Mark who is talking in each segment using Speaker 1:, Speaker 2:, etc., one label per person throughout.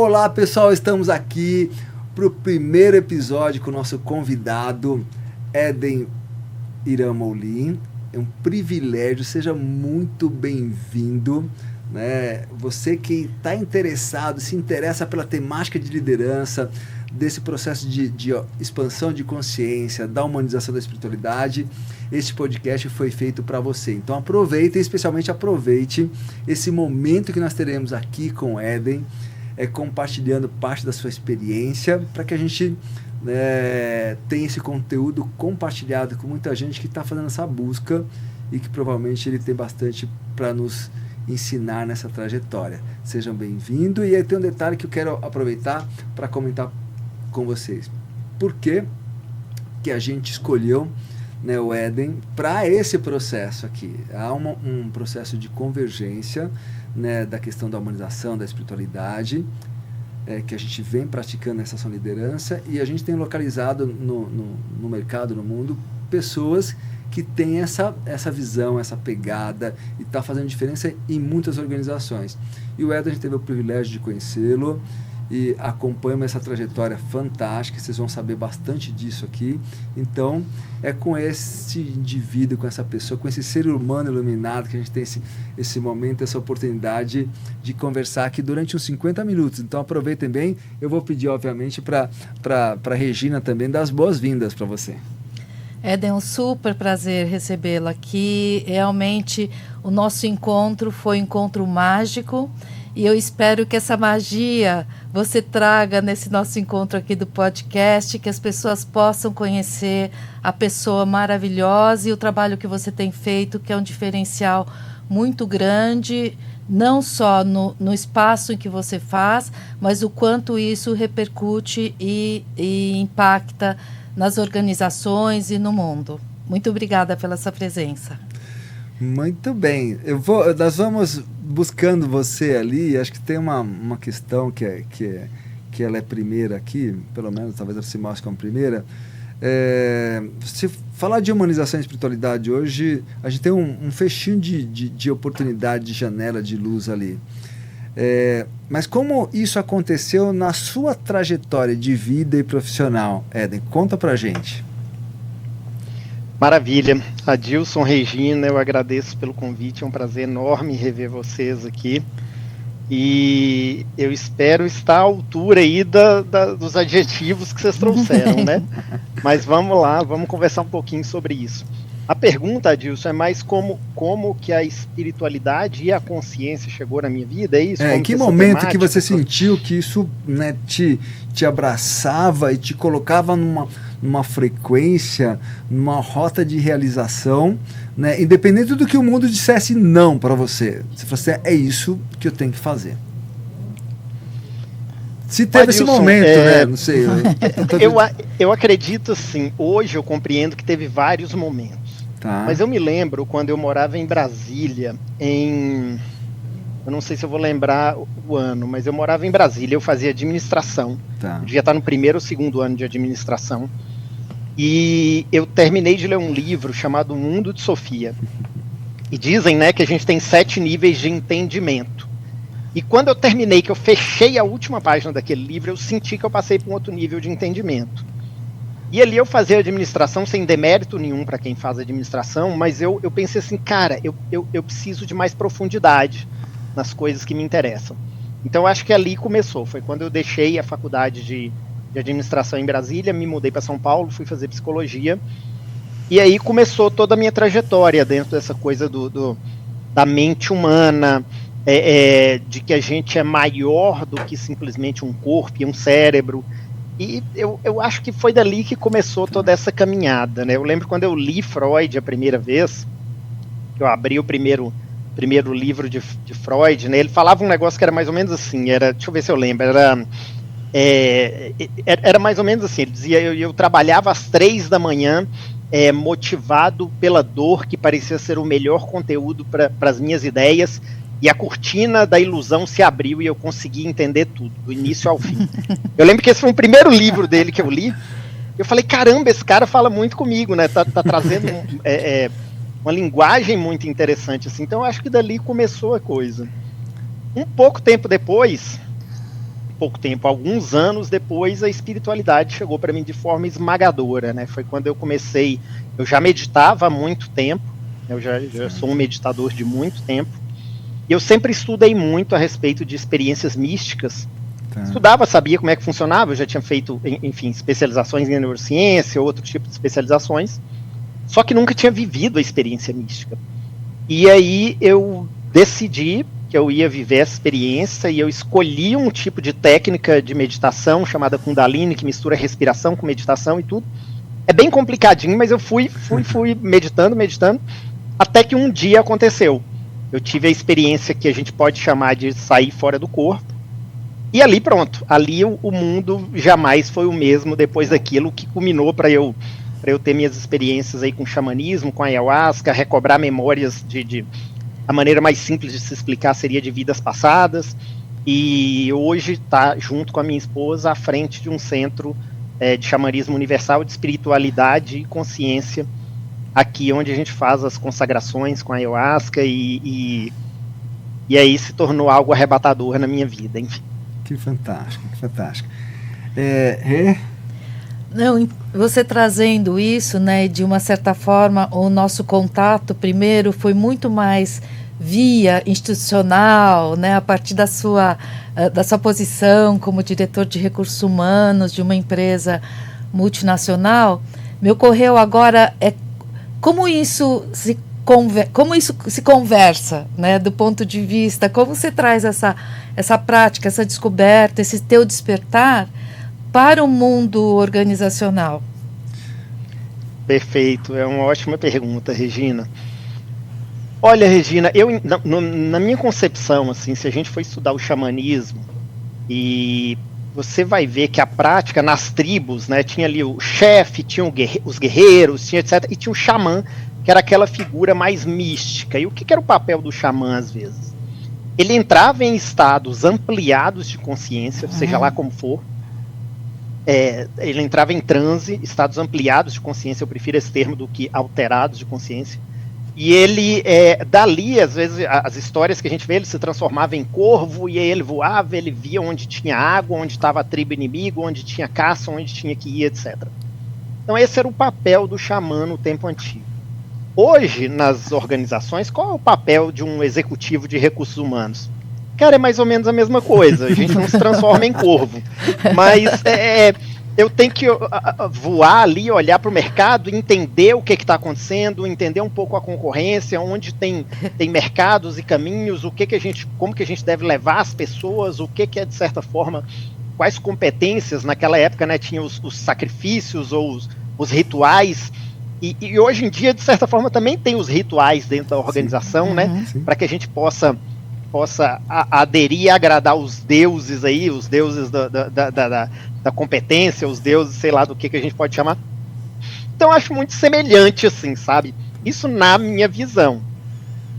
Speaker 1: Olá pessoal, estamos aqui para o primeiro episódio com o nosso convidado Éden Iramolim. É um privilégio, seja muito bem-vindo, né? Você que está interessado, se interessa pela temática de liderança, desse processo de expansão de consciência, da humanização da espiritualidade, este podcast foi feito para você. Então aproveite, especialmente aproveite esse momento que nós teremos aqui com o Éden, compartilhando parte da sua experiência, para que a gente tenha esse conteúdo compartilhado com muita gente que está fazendo essa busca e que provavelmente ele tem bastante para nos ensinar nessa trajetória. Sejam bem-vindos. E aí tem um detalhe que eu quero aproveitar para comentar com vocês. Por que a gente escolheu, né, o Éden para esse processo aqui? Há um processo de convergência, né, da questão da humanização, da espiritualidade, que a gente vem praticando nessa ação liderança, e a gente tem localizado no mercado, no mundo, pessoas que têm essa visão, essa pegada, e está fazendo diferença em muitas organizações. E o Éden, a gente teve o privilégio de conhecê-lo, e acompanhamos essa trajetória fantástica, vocês vão saber bastante disso aqui. Então, é com esse indivíduo, com essa pessoa, com esse ser humano iluminado que a gente tem esse momento, essa oportunidade de conversar aqui durante uns 50 minutos. Então, aproveitem bem. Eu vou pedir, obviamente, para a Regina também dar as boas-vindas para você.
Speaker 2: Éden, um super prazer recebê-la aqui. Realmente, o nosso encontro foi um encontro mágico. E eu espero que essa magia você traga nesse nosso encontro aqui do podcast, que as pessoas possam conhecer a pessoa maravilhosa e o trabalho que você tem feito, que é um diferencial muito grande, não só no espaço em que você faz, mas o quanto isso repercute e impacta nas organizações e no mundo. Muito obrigada pela sua presença.
Speaker 1: Muito bem. Nós vamos buscando você ali. Acho que tem uma questão que ela é primeira aqui, pelo menos talvez ela se mostre como primeira. Se falar de humanização e espiritualidade hoje, a gente tem um fechinho de oportunidade, de janela de luz ali. Mas como isso aconteceu na sua trajetória de vida e profissional, Éden? Conta pra gente.
Speaker 3: Maravilha. Adilson, Regina, eu agradeço pelo convite, é um prazer enorme rever vocês aqui. E eu espero estar à altura aí dos adjetivos que vocês trouxeram, né? Mas vamos lá, vamos conversar um pouquinho sobre isso. A pergunta, Adilson, é mais como que a espiritualidade e a consciência chegou na minha vida, é isso?
Speaker 1: Em que momento que você sentiu que isso, né, te abraçava e te colocava numa frequência, numa rota de realização, né, independente do que o mundo dissesse não para você? Você falou assim, é isso que eu tenho que fazer. Se teve Adilson, esse momento, né? Não sei.
Speaker 3: Eu acredito, assim, hoje eu compreendo que teve vários momentos. Tá. Mas eu me lembro quando eu morava em Brasília, eu não sei se eu vou lembrar o ano, mas eu morava em Brasília, eu fazia administração. Tá. Eu devia estar no primeiro ou segundo ano de administração. E eu terminei de ler um livro chamado O Mundo de Sofia. E dizem, né, que a gente tem 7 níveis de entendimento. E quando eu terminei, que eu fechei a última página daquele livro, eu senti que eu passei para um outro nível de entendimento. E ali eu fazia administração sem demérito nenhum para quem faz administração, mas eu pensei assim, cara, eu preciso de mais profundidade nas coisas que me interessam. Então eu acho que ali começou, foi quando eu deixei a faculdade de administração em Brasília, me mudei para São Paulo, fui fazer psicologia, e aí começou toda a minha trajetória dentro dessa coisa da mente humana, de que a gente é maior do que simplesmente um corpo e um cérebro. E eu acho que foi dali que começou toda essa caminhada, né? Eu lembro quando eu li Freud a primeira vez, eu abri o primeiro livro de Freud, né? Ele falava um negócio que era mais ou menos assim, deixa eu ver se eu lembro, era mais ou menos assim, ele dizia, eu trabalhava às 3 da manhã, motivado pela dor, que parecia ser o melhor conteúdo para as minhas ideias, e a cortina da ilusão se abriu e eu consegui entender tudo, do início ao fim. Eu lembro que esse foi o primeiro livro dele que eu li. Eu falei, caramba, esse cara fala muito comigo, né? Tá trazendo uma linguagem muito interessante, assim. Então eu acho que dali começou a coisa. Um pouco tempo depois, pouco tempo, alguns anos depois, a espiritualidade chegou para mim de forma esmagadora, né? Foi quando eu comecei, eu já meditava há muito tempo, eu já sou um meditador de muito tempo, e eu sempre estudei muito a respeito de experiências místicas. Estudava, sabia como é que funcionava, eu já tinha feito, enfim, especializações em neurociência, outro tipo de especializações, só que nunca tinha vivido a experiência mística. E aí eu decidi que eu ia viver essa experiência e eu escolhi um tipo de técnica de meditação chamada Kundalini, que mistura respiração com meditação e tudo. É bem complicadinho, mas eu fui meditando, até que um dia aconteceu. Eu tive a experiência que a gente pode chamar de sair fora do corpo, e ali pronto, ali o mundo jamais foi o mesmo depois daquilo, que culminou para eu ter minhas experiências aí com xamanismo, com ayahuasca, recobrar memórias a maneira mais simples de se explicar seria de vidas passadas, e hoje está junto com a minha esposa à frente de um centro de xamanismo universal, de espiritualidade e consciência, aqui onde a gente faz as consagrações com a ayahuasca, e aí se tornou algo arrebatador na minha vida, enfim.
Speaker 1: Que fantástico, que fantástico.
Speaker 2: Não, você trazendo isso, né, de uma certa forma, o nosso contato primeiro foi muito mais via institucional, né, a partir da sua posição como diretor de recursos humanos de uma empresa multinacional. Me ocorreu agora como isso se conversa, né, do ponto de vista, como você traz essa prática, essa descoberta, esse teu despertar para o mundo organizacional?
Speaker 3: Perfeito, é uma ótima pergunta, Regina. Olha, Regina, na minha concepção, assim, se a gente for estudar o xamanismo, e você vai ver que a prática nas tribos, né, tinha ali o chefe, tinha os guerreiros, tinha etc, e tinha o xamã, que era aquela figura mais mística. E o que era o papel do xamã, às vezes? Ele entrava em estados ampliados de consciência, seja lá como for. Ele entrava em transe, estados ampliados de consciência, eu prefiro esse termo do que alterados de consciência. E ele, dali, às vezes, as histórias que a gente vê, ele se transformava em corvo, e aí ele voava, ele via onde tinha água, onde estava a tribo inimiga, onde tinha caça, onde tinha que ir, etc. Então esse era o papel do xamã no tempo antigo. Hoje, nas organizações, qual é o papel de um executivo de recursos humanos? Cara, é mais ou menos a mesma coisa, a gente não se transforma em corvo, mas eu tenho que voar ali, olhar para o mercado, entender o que está acontecendo, entender um pouco a concorrência, onde tem mercados e caminhos, como que a gente deve levar as pessoas, o que é, de certa forma, quais competências. Naquela época, né, tinha os sacrifícios ou os rituais, e hoje em dia, de certa forma, também tem os rituais dentro da organização, né, para que a gente possa aderir e agradar os deuses aí, os deuses da competência, os deuses, sei lá, do que a gente pode chamar. Então, acho muito semelhante, assim, sabe? Isso na minha visão.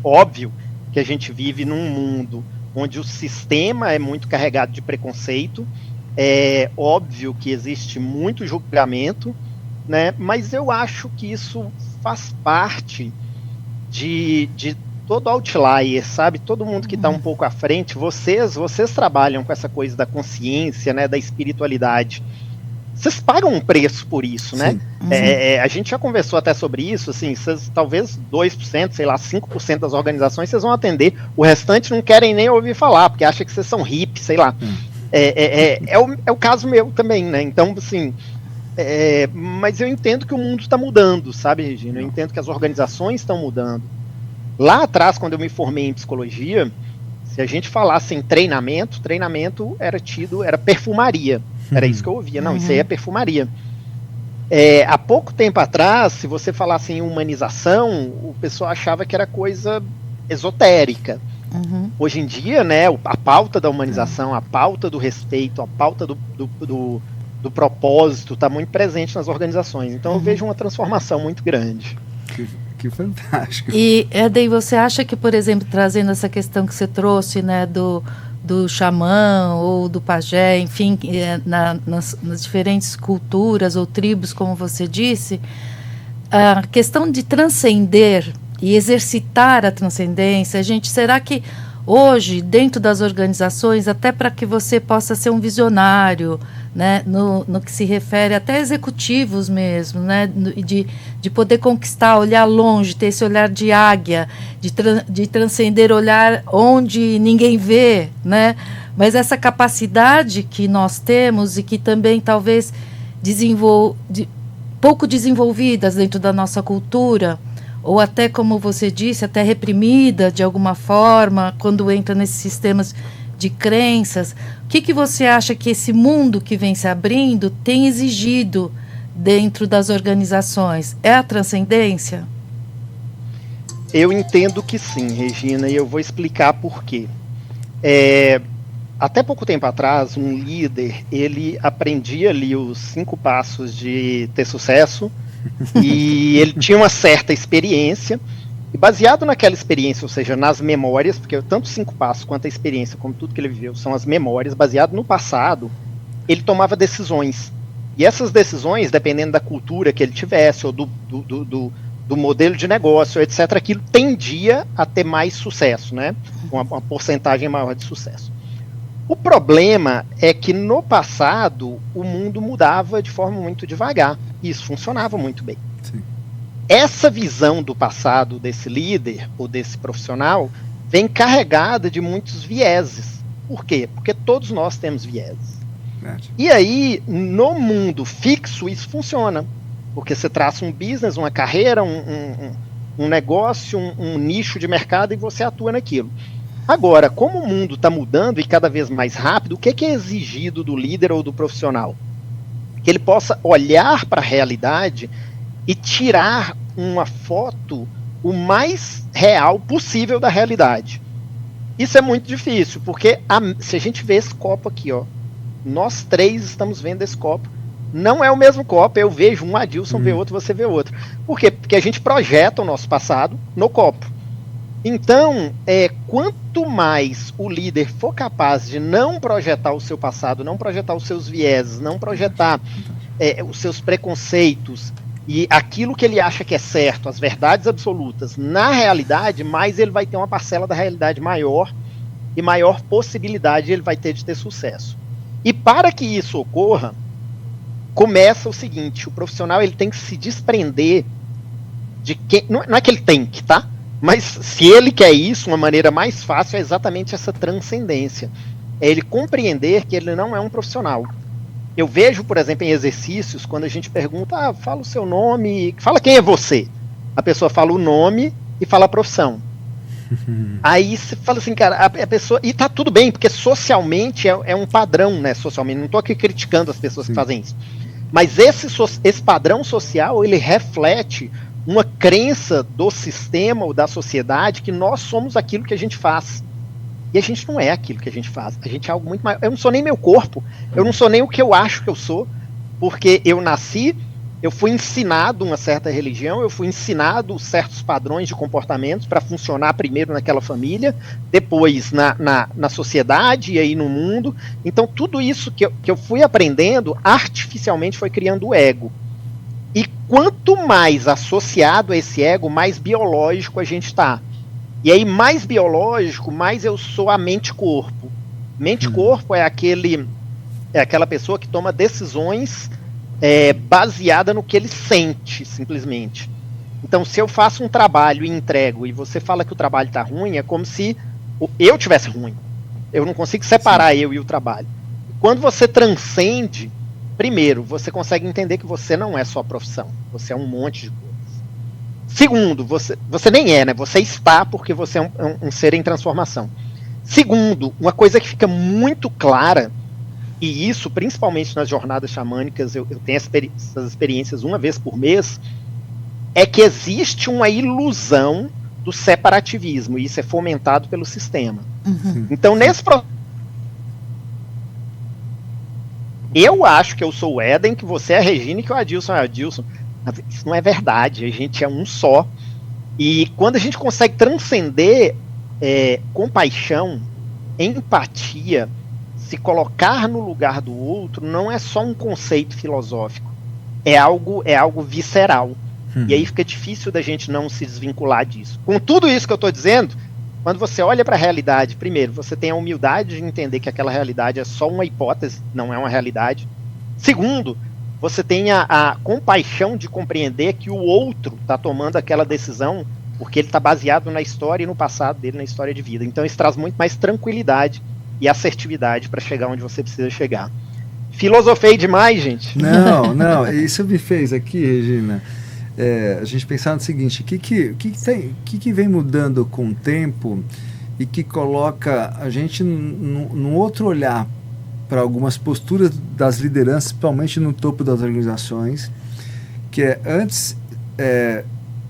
Speaker 3: Óbvio que a gente vive num mundo onde o sistema é muito carregado de preconceito, é óbvio que existe muito julgamento, né? Mas eu acho que isso faz parte de todo outlier, sabe? Todo mundo que está um pouco à frente, vocês trabalham com essa coisa da consciência, né, da espiritualidade. Vocês pagam um preço por isso, né? A gente já conversou até sobre isso, assim, vocês, talvez 2%, sei lá, 5% das organizações vocês vão atender, o restante não querem nem ouvir falar, porque acham que vocês são hippies, sei lá. É o caso meu também, né? Então, assim, mas eu entendo que o mundo está mudando, sabe, Regina? Eu entendo que as organizações estão mudando. Lá atrás, quando eu me formei em psicologia, se a gente falasse em treinamento era perfumaria. Era isso que eu ouvia. Não, isso aí é perfumaria. Há pouco tempo atrás, se você falasse em humanização, o pessoal achava que era coisa esotérica. Hoje em dia, né, a pauta da humanização, a pauta do respeito, a pauta do propósito está muito presente nas organizações. Então eu vejo uma transformação muito grande.
Speaker 1: Que fantástico.
Speaker 2: E, Éden, você acha que, por exemplo, trazendo essa questão que você trouxe, né, do xamã ou do pajé, enfim, nas diferentes culturas ou tribos, como você disse, a questão de transcender e exercitar a transcendência, será que hoje, dentro das organizações, até para que você possa ser um visionário, né, no que se refere até executivos mesmo, né, de poder conquistar, olhar longe, ter esse olhar de águia, de transcender, olhar onde ninguém vê, né, mas essa capacidade que nós temos e que também talvez pouco desenvolvidas dentro da nossa cultura, ou até, como você disse, até reprimida de alguma forma, quando entra nesses sistemas de crenças. O que você acha que esse mundo que vem se abrindo tem exigido dentro das organizações? É a transcendência?
Speaker 3: Eu entendo que sim, Regina, e eu vou explicar por quê. Até pouco tempo atrás, um líder, ele aprendia ali os 5 passos de ter sucesso, e ele tinha uma certa experiência, e baseado naquela experiência, ou seja, nas memórias, porque tanto os 5 passos quanto a experiência, como tudo que ele viveu, são as memórias, baseado no passado, ele tomava decisões. E essas decisões, dependendo da cultura que ele tivesse, ou do modelo de negócio, etc., aquilo tendia a ter mais sucesso, né? Uma porcentagem maior de sucesso. O problema é que no passado o mundo mudava de forma muito devagar. E isso funcionava muito bem. Sim. Essa visão do passado desse líder ou desse profissional vem carregada de muitos vieses. Por quê? Porque todos nós temos vieses. E aí, no mundo fixo, isso funciona. Porque você traça um business, uma carreira, um negócio, um nicho de mercado e você atua naquilo. Agora, como o mundo está mudando e cada vez mais rápido, o que é exigido do líder ou do profissional? Que ele possa olhar para a realidade e tirar uma foto o mais real possível da realidade. Isso é muito difícil, porque se a gente vê esse copo aqui, ó, nós 3 estamos vendo esse copo. Não é o mesmo copo, eu vejo um, Adilson vê outro, você vê outro. Por quê? Porque a gente projeta o nosso passado no copo. Então, quanto mais o líder for capaz de não projetar o seu passado, não projetar os seus vieses, não projetar os seus preconceitos e aquilo que ele acha que é certo, as verdades absolutas, na realidade, mais ele vai ter uma parcela da realidade maior e maior possibilidade ele vai ter de ter sucesso. E para que isso ocorra, começa o seguinte: o profissional ele tem que se desprender de quem... Não é que ele tem que, tá? Mas se ele quer isso, uma maneira mais fácil é exatamente essa transcendência. É ele compreender que ele não é um profissional. Eu vejo, por exemplo, em exercícios, quando a gente pergunta, fala o seu nome, fala quem é você. A pessoa fala o nome e fala a profissão. Aí você fala assim, cara, a pessoa... E tá tudo bem, porque socialmente é um padrão, né? Socialmente, não tô aqui criticando as pessoas que fazem isso. Mas esse padrão social, ele reflete uma crença do sistema ou da sociedade que nós somos aquilo que a gente faz. E a gente não é aquilo que a gente faz. A gente é algo muito maior. Eu não sou nem meu corpo. Eu não sou nem o que eu acho que eu sou. Porque eu nasci, eu fui ensinado uma certa religião, eu fui ensinado certos padrões de comportamentos para funcionar primeiro naquela família, depois na sociedade e aí no mundo. Então tudo isso que eu fui aprendendo, artificialmente foi criando o ego. E quanto mais associado a esse ego, mais biológico a gente está. E aí, mais biológico, mais eu sou a mente-corpo. Mente-corpo é aquela pessoa que toma decisões baseada no que ele sente, simplesmente. Então, se eu faço um trabalho e entrego, e você fala que o trabalho está ruim, é como se eu tivesse ruim. Eu não consigo separar eu e o trabalho. Quando você transcende... Primeiro, você consegue entender que você não é só profissão, você é um monte de coisas. Segundo, você nem é, né? Você está porque você é um ser em transformação. Segundo, uma coisa que fica muito clara, e isso principalmente nas jornadas xamânicas, eu tenho essas experiências uma vez por mês, é que existe uma ilusão do separativismo, e isso é fomentado pelo sistema. Uhum. Então, nesse processo, eu acho que eu sou o Éden, que você é a Regina e que o Adilson é o Adilson. Isso não é verdade, a gente é um só. E quando a gente consegue transcender compaixão, empatia, se colocar no lugar do outro, não é só um conceito filosófico, é algo visceral. E aí fica difícil da gente não se desvincular disso. Com tudo isso que eu estou dizendo, quando você olha para a realidade, primeiro, você tem a humildade de entender que aquela realidade é só uma hipótese, não é uma realidade. Segundo, você tem a compaixão de compreender que o outro está tomando aquela decisão porque ele está baseado na história e no passado dele, na história de vida. Então isso traz muito mais tranquilidade e assertividade para chegar onde você precisa chegar. Filosofei demais, gente?
Speaker 1: Não, isso me fez aqui, Regina, a gente pensar no seguinte, o que vem mudando com o tempo e que coloca a gente num outro olhar para algumas posturas das lideranças, principalmente no topo das organizações, que antes,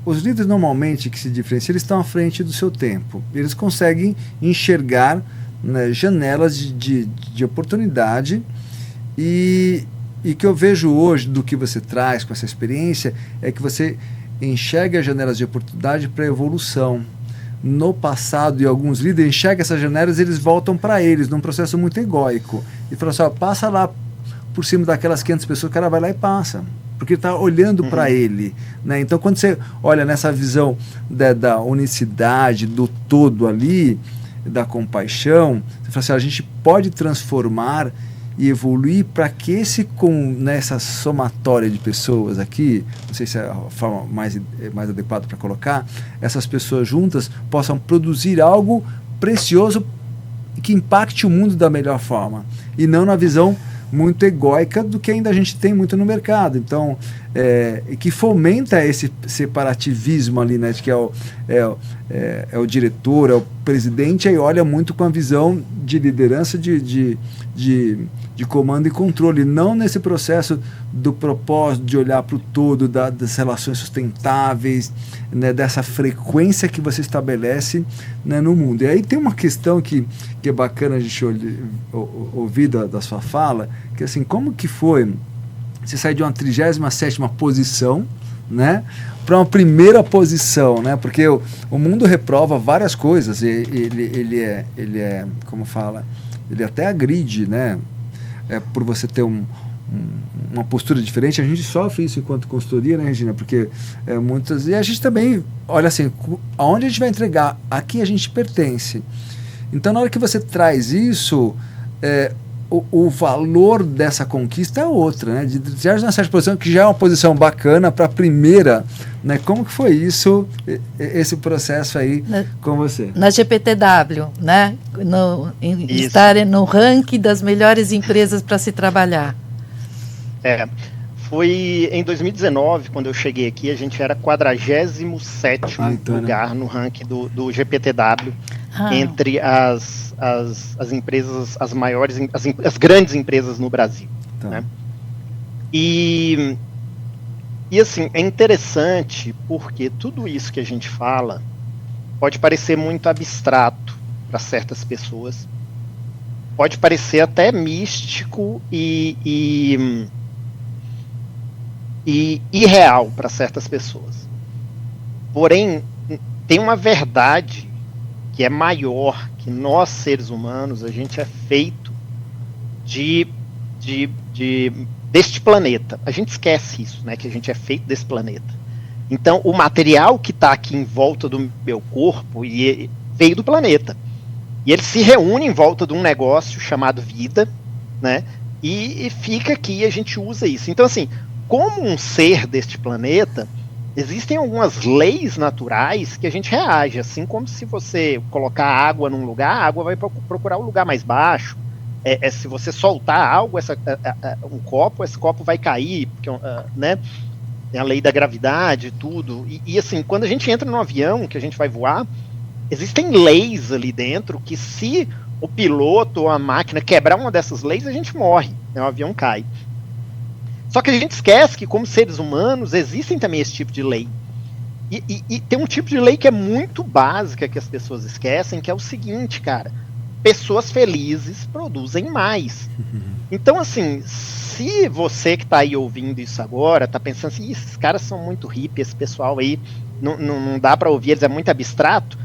Speaker 1: os líderes normalmente que se diferenciam, eles estão à frente do seu tempo, eles conseguem enxergar, né, janelas de oportunidade, e que eu vejo hoje do que você traz com essa experiência é que você enxerga janelas de oportunidade para evolução. No passado, e alguns líderes enxergam essas janelas, eles voltam para eles num processo muito egóico e falam assim, passa lá por cima daquelas 500 pessoas, o cara vai lá e passa, porque ele está olhando para ele, né? Então quando você olha nessa visão da unicidade, do todo ali, da compaixão, você fala assim, a gente pode transformar e evoluir para que nessa somatória de pessoas aqui, não sei se é a forma mais adequada para colocar, essas pessoas juntas possam produzir algo precioso que impacte o mundo da melhor forma, e não na visão muito egóica do que ainda a gente tem muito no mercado. Então, que fomenta esse separativismo ali, né, de que é o diretor, é o presidente, aí olha muito com a visão de liderança de comando e controle, não nesse processo do propósito de olhar para o todo, das relações sustentáveis, né, dessa frequência que você estabelece, né, no mundo. E aí tem uma questão que é bacana a gente ouvir da sua fala, que assim, como que foi você sair de uma 37ª posição, né, para uma primeira posição, né, porque o mundo reprova várias coisas, ele é, como fala, ele até agride, né, por você ter uma postura diferente. A gente sofre isso enquanto consultoria, né, Regina, porque muitas, e a gente também olha assim, aonde a gente vai entregar, aqui a gente pertence. Então na hora que você traz isso, o valor dessa conquista é outra, né? De já na certa posição, que já é uma posição bacana para a primeira, né? Como que foi isso, esse processo aí com você?
Speaker 2: Na GPTW, né? Estar no ranking das melhores empresas para se trabalhar.
Speaker 3: Foi em 2019, quando eu cheguei aqui, a gente era 47º lugar no ranking do GPTW, entre as empresas, as maiores, as grandes empresas no Brasil. Tá. Né? E assim, é interessante porque tudo isso que a gente fala pode parecer muito abstrato para certas pessoas, pode parecer até místico e irreal para certas pessoas. Porém, tem uma verdade que é maior, que nós, seres humanos, a gente é feito deste planeta. A gente esquece isso, né, que a gente é feito desse planeta. Então, o material que está aqui em volta do meu corpo veio do planeta. E ele se reúne em volta de um negócio chamado vida, né, e fica aqui, a gente usa isso. Então, assim, como um ser deste planeta, existem algumas leis naturais que a gente reage, assim como se você colocar água num lugar, a água vai procurar um lugar mais baixo. Se você soltar algo, um copo, esse copo vai cair, porque, né, tem a lei da gravidade e tudo. E assim, quando a gente entra no avião, que a gente vai voar, existem leis ali dentro que, se o piloto ou a máquina quebrar uma dessas leis, a gente morre, né, o avião cai. Só que a gente esquece que, como seres humanos, existem também esse tipo de lei. E tem um tipo de lei que é muito básica, que as pessoas esquecem, que é o seguinte, cara: pessoas felizes produzem mais. Então, assim, se você que está aí ouvindo isso agora, está pensando assim, esses caras são muito hippies, esse pessoal aí, não dá para ouvir, eles é muito abstrato,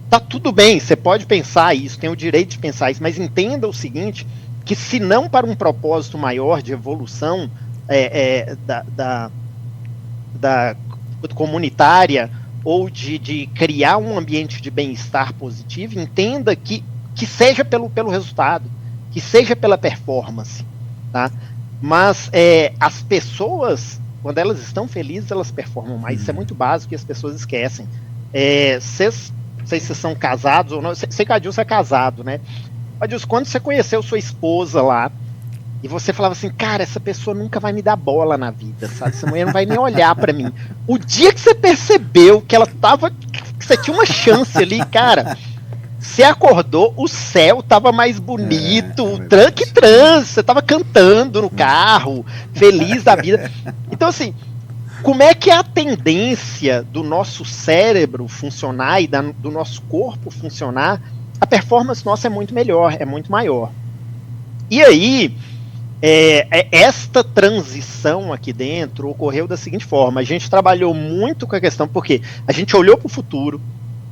Speaker 3: tá tudo bem, você pode pensar isso, tem o direito de pensar isso, mas entenda o seguinte, que se não para um propósito maior de evolução, da comunitária, ou de criar um ambiente de bem-estar positivo, entenda que seja pelo resultado, que seja pela performance, tá? Mas as pessoas, quando elas estão felizes, elas performam mais. Isso é muito básico e as pessoas esquecem. Não sei se vocês são casados ou não. Sei que a Adilson é casado, né? Adilson, quando você conheceu sua esposa lá, e você falava assim, cara, essa pessoa nunca vai me dar bola na vida, sabe? Essa mulher não vai nem olhar pra mim. O dia que você percebeu que ela tava, que você tinha uma chance ali, cara, você acordou, o céu tava mais bonito, você tava cantando no carro, feliz da vida. Então, assim, como é que é a tendência do nosso cérebro funcionar e do nosso corpo funcionar? A performance nossa é muito melhor, é muito maior. E aí, esta transição aqui dentro ocorreu da seguinte forma: a gente trabalhou muito com a questão, porque a gente olhou para o futuro,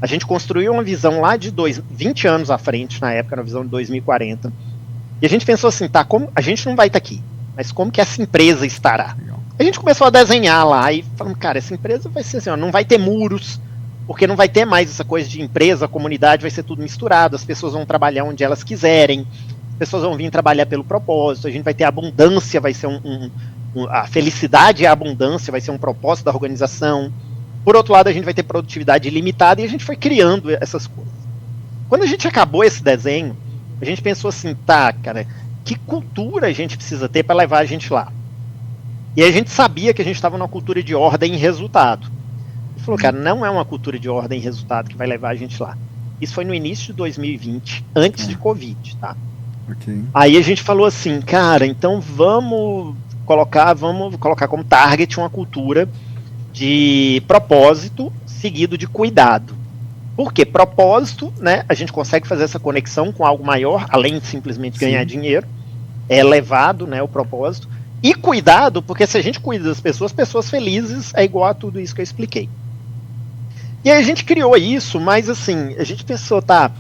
Speaker 3: a gente construiu uma visão lá de 20 anos à frente, na época, na visão de 2040, e a gente pensou assim, tá, como a gente não vai estar aqui, mas como que essa empresa estará? A gente começou a desenhar lá e falamos, cara, essa empresa vai ser assim, ó, não vai ter muros, porque não vai ter mais essa coisa de empresa, comunidade, vai ser tudo misturado, as pessoas vão trabalhar onde elas quiserem, as pessoas vão vir trabalhar pelo propósito, a gente vai ter abundância, vai ser a felicidade e a abundância vai ser um propósito da organização. Por outro lado, a gente vai ter produtividade ilimitada e a gente foi criando essas coisas. Quando a gente acabou esse desenho, a gente pensou assim, tá, cara, que cultura a gente precisa ter para levar a gente lá? E a gente sabia que a gente estava numa cultura de ordem e resultado. Ele falou, cara, não é uma cultura de ordem e resultado que vai levar a gente lá. Isso foi no início de 2020, antes de Covid, tá?
Speaker 1: Okay.
Speaker 3: Aí a gente falou assim, cara, então vamos colocar como target uma cultura de propósito seguido de cuidado. Por quê? Propósito, né? A gente consegue fazer essa conexão com algo maior, além de simplesmente ganhar dinheiro. É elevado, né, o propósito. E cuidado, porque se a gente cuida das pessoas felizes é igual a tudo isso que eu expliquei. E aí a gente criou isso, mas assim, a gente pensou, tá,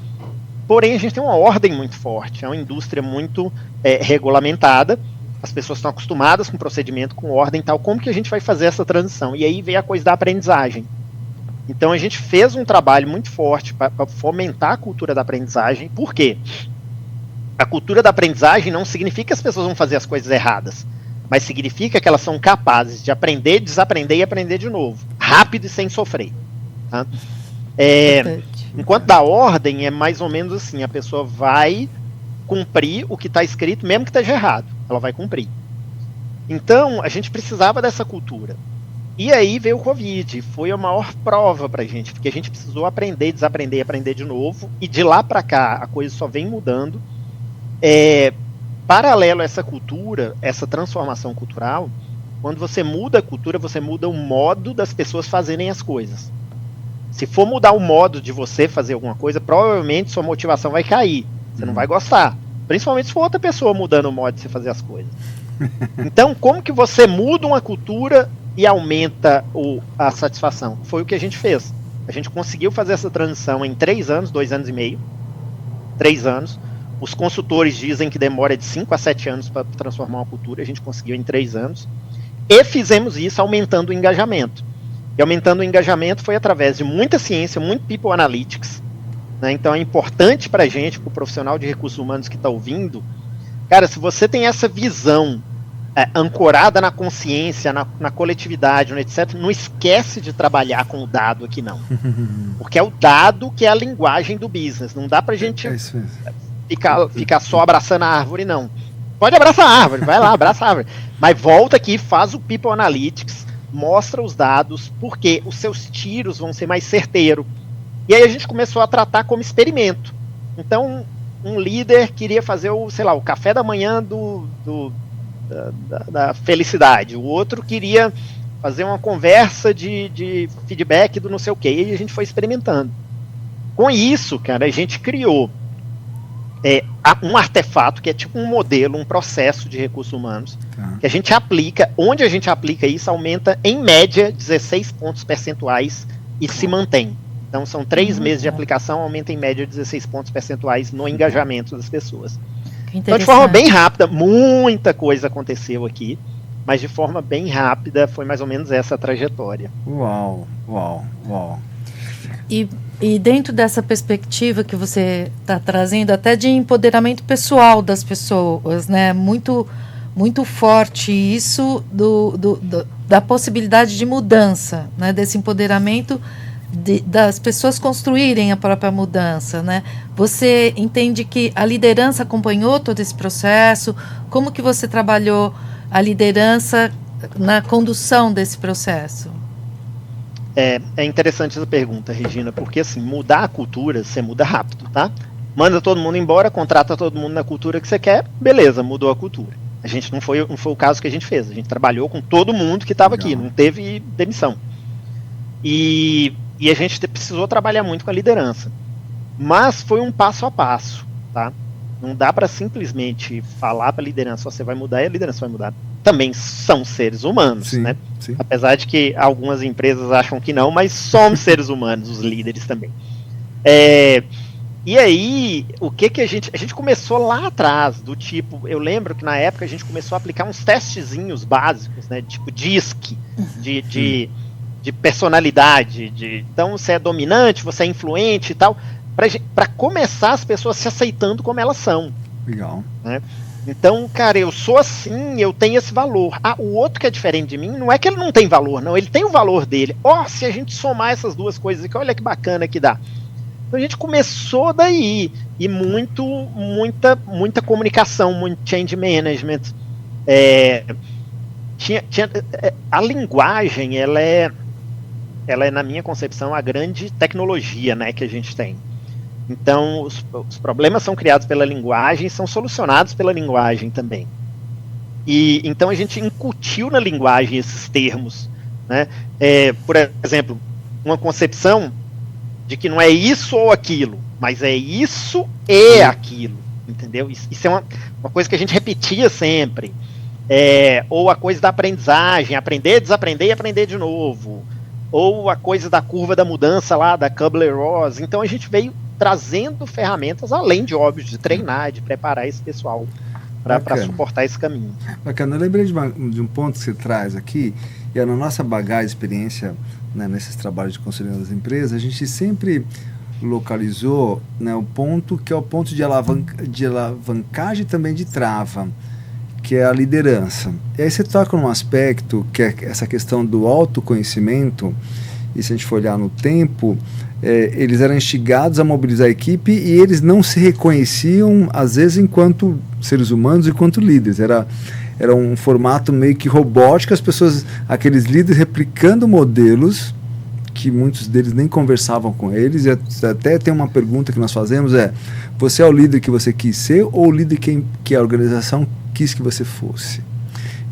Speaker 3: porém a gente tem uma ordem muito forte, é uma indústria muito regulamentada, as pessoas estão acostumadas com procedimento, com ordem e tal, como que a gente vai fazer essa transição? E aí veio a coisa da aprendizagem. Então a gente fez um trabalho muito forte para fomentar a cultura da aprendizagem. Por quê? A cultura da aprendizagem não significa que as pessoas vão fazer as coisas erradas, mas significa que elas são capazes de aprender, desaprender e aprender de novo, rápido e sem sofrer. Tá? Enquanto da ordem é mais ou menos assim, a pessoa vai cumprir o que está escrito, mesmo que esteja errado, ela vai cumprir. Então, a gente precisava dessa cultura. E aí veio o Covid, foi a maior prova pra gente, porque a gente precisou aprender, desaprender e aprender de novo, e de lá pra cá a coisa só vem mudando. Paralelo a essa cultura, essa transformação cultural, quando você muda a cultura, você muda o modo das pessoas fazerem as coisas. Se for mudar o modo de você fazer alguma coisa, provavelmente sua motivação vai cair. Você não vai gostar. Principalmente se for outra pessoa mudando o modo de você fazer as coisas. Então, como que você muda uma cultura e aumenta a satisfação? Foi o que a gente fez. A gente conseguiu fazer essa transição em 3 anos, 2 anos e meio. 3 anos. Os consultores dizem que demora de 5 a 7 anos para transformar uma cultura. A gente conseguiu em 3 anos. E fizemos isso aumentando o engajamento. E aumentando o engajamento foi através de muita ciência, muito People Analytics. Né? Então é importante para a gente, para o profissional de recursos humanos que está ouvindo, cara, se você tem essa visão ancorada na consciência, na coletividade, etc., não esquece de trabalhar com o dado aqui não. Porque é o dado que é a linguagem do business. Não dá para a gente ficar só abraçando a árvore, não. Pode abraçar a árvore, vai lá, abraça a árvore. Mas volta aqui, faz o People Analytics, mostra os dados, porque os seus tiros vão ser mais certeiros. E aí a gente começou a tratar como experimento. Então, um líder queria fazer o café da manhã da felicidade. O outro queria fazer uma conversa de feedback do não sei o quê. E aí a gente foi experimentando. Com isso, cara, a gente criou um artefato que é tipo um modelo, um processo de recursos humanos, que a gente aplica, onde a gente aplica isso, aumenta em média 16 pontos percentuais e se mantém. Então são 3 meses de aplicação, aumenta em média 16 pontos percentuais no engajamento das pessoas. Então de forma bem rápida, muita coisa aconteceu aqui. mas de forma bem rápida, foi mais ou menos essa a trajetória.
Speaker 1: Uau.
Speaker 2: E dentro dessa perspectiva que você está trazendo, até de empoderamento pessoal das pessoas, né? Muito, muito forte isso da possibilidade de mudança, né? Desse empoderamento das pessoas construírem a própria mudança, né? Você entende que a liderança acompanhou todo esse processo? Como que você trabalhou a liderança na condução desse processo?
Speaker 3: É interessante essa pergunta, Regina, porque assim, mudar a cultura, você muda rápido, tá? Manda todo mundo embora, contrata todo mundo na cultura que você quer, beleza, mudou a cultura. A gente não foi o caso que a gente fez, a gente trabalhou com todo mundo que estava aqui, não teve demissão. E a gente precisou trabalhar muito com a liderança. Mas foi um passo a passo, tá? Não dá para simplesmente falar para a liderança, você vai mudar e a liderança vai mudar. Também são seres humanos,
Speaker 1: sim,
Speaker 3: né?
Speaker 1: Sim.
Speaker 3: Apesar de que algumas empresas acham que não, mas somos seres humanos, os líderes também. E aí, o que a gente começou lá atrás, do tipo, eu lembro que na época a gente começou a aplicar uns testezinhos básicos, né? Tipo DISC, de personalidade, então você é dominante, você é influente e tal, para começar as pessoas se aceitando como elas são.
Speaker 1: Legal.
Speaker 3: Né? Então, cara, eu sou assim, eu tenho esse valor. O outro que é diferente de mim, não é que ele não tem valor, não, ele tem o valor dele. Se a gente somar essas duas coisas aqui, olha que bacana que dá. Então a gente começou daí, e muita comunicação, muito change management. A linguagem, ela é, na minha concepção, a grande tecnologia, né, que a gente tem. Então, os problemas são criados pela linguagem e são solucionados pela linguagem também. E então a gente incutiu na linguagem esses termos, né? Por exemplo, uma concepção de que não é isso ou aquilo, mas é isso e aquilo, entendeu? Isso é uma coisa que a gente repetia sempre. Ou a coisa da aprendizagem, aprender, desaprender e aprender de novo. Ou a coisa da curva da mudança lá, da Kubler-Ross. Então a gente veio trazendo ferramentas, além de, óbvio, de treinar, de preparar esse pessoal para suportar esse caminho.
Speaker 1: Bacana, eu lembrei de um ponto que você traz aqui, e na nossa bagagem, experiência, né, nesses trabalhos de conselho das empresas, a gente sempre localizou, né, o ponto que é o ponto de alavancagem e também de trava, que é a liderança. E aí você toca num aspecto que é essa questão do autoconhecimento, e se a gente for olhar no tempo, eles eram instigados a mobilizar a equipe e eles não se reconheciam, às vezes, enquanto seres humanos, enquanto líderes. Era um formato meio que robótico, as pessoas, aqueles líderes replicando modelos, que muitos deles nem conversavam com eles, e até tem uma pergunta que nós fazemos, você é o líder que você quis ser ou o líder que a organização quis que você fosse?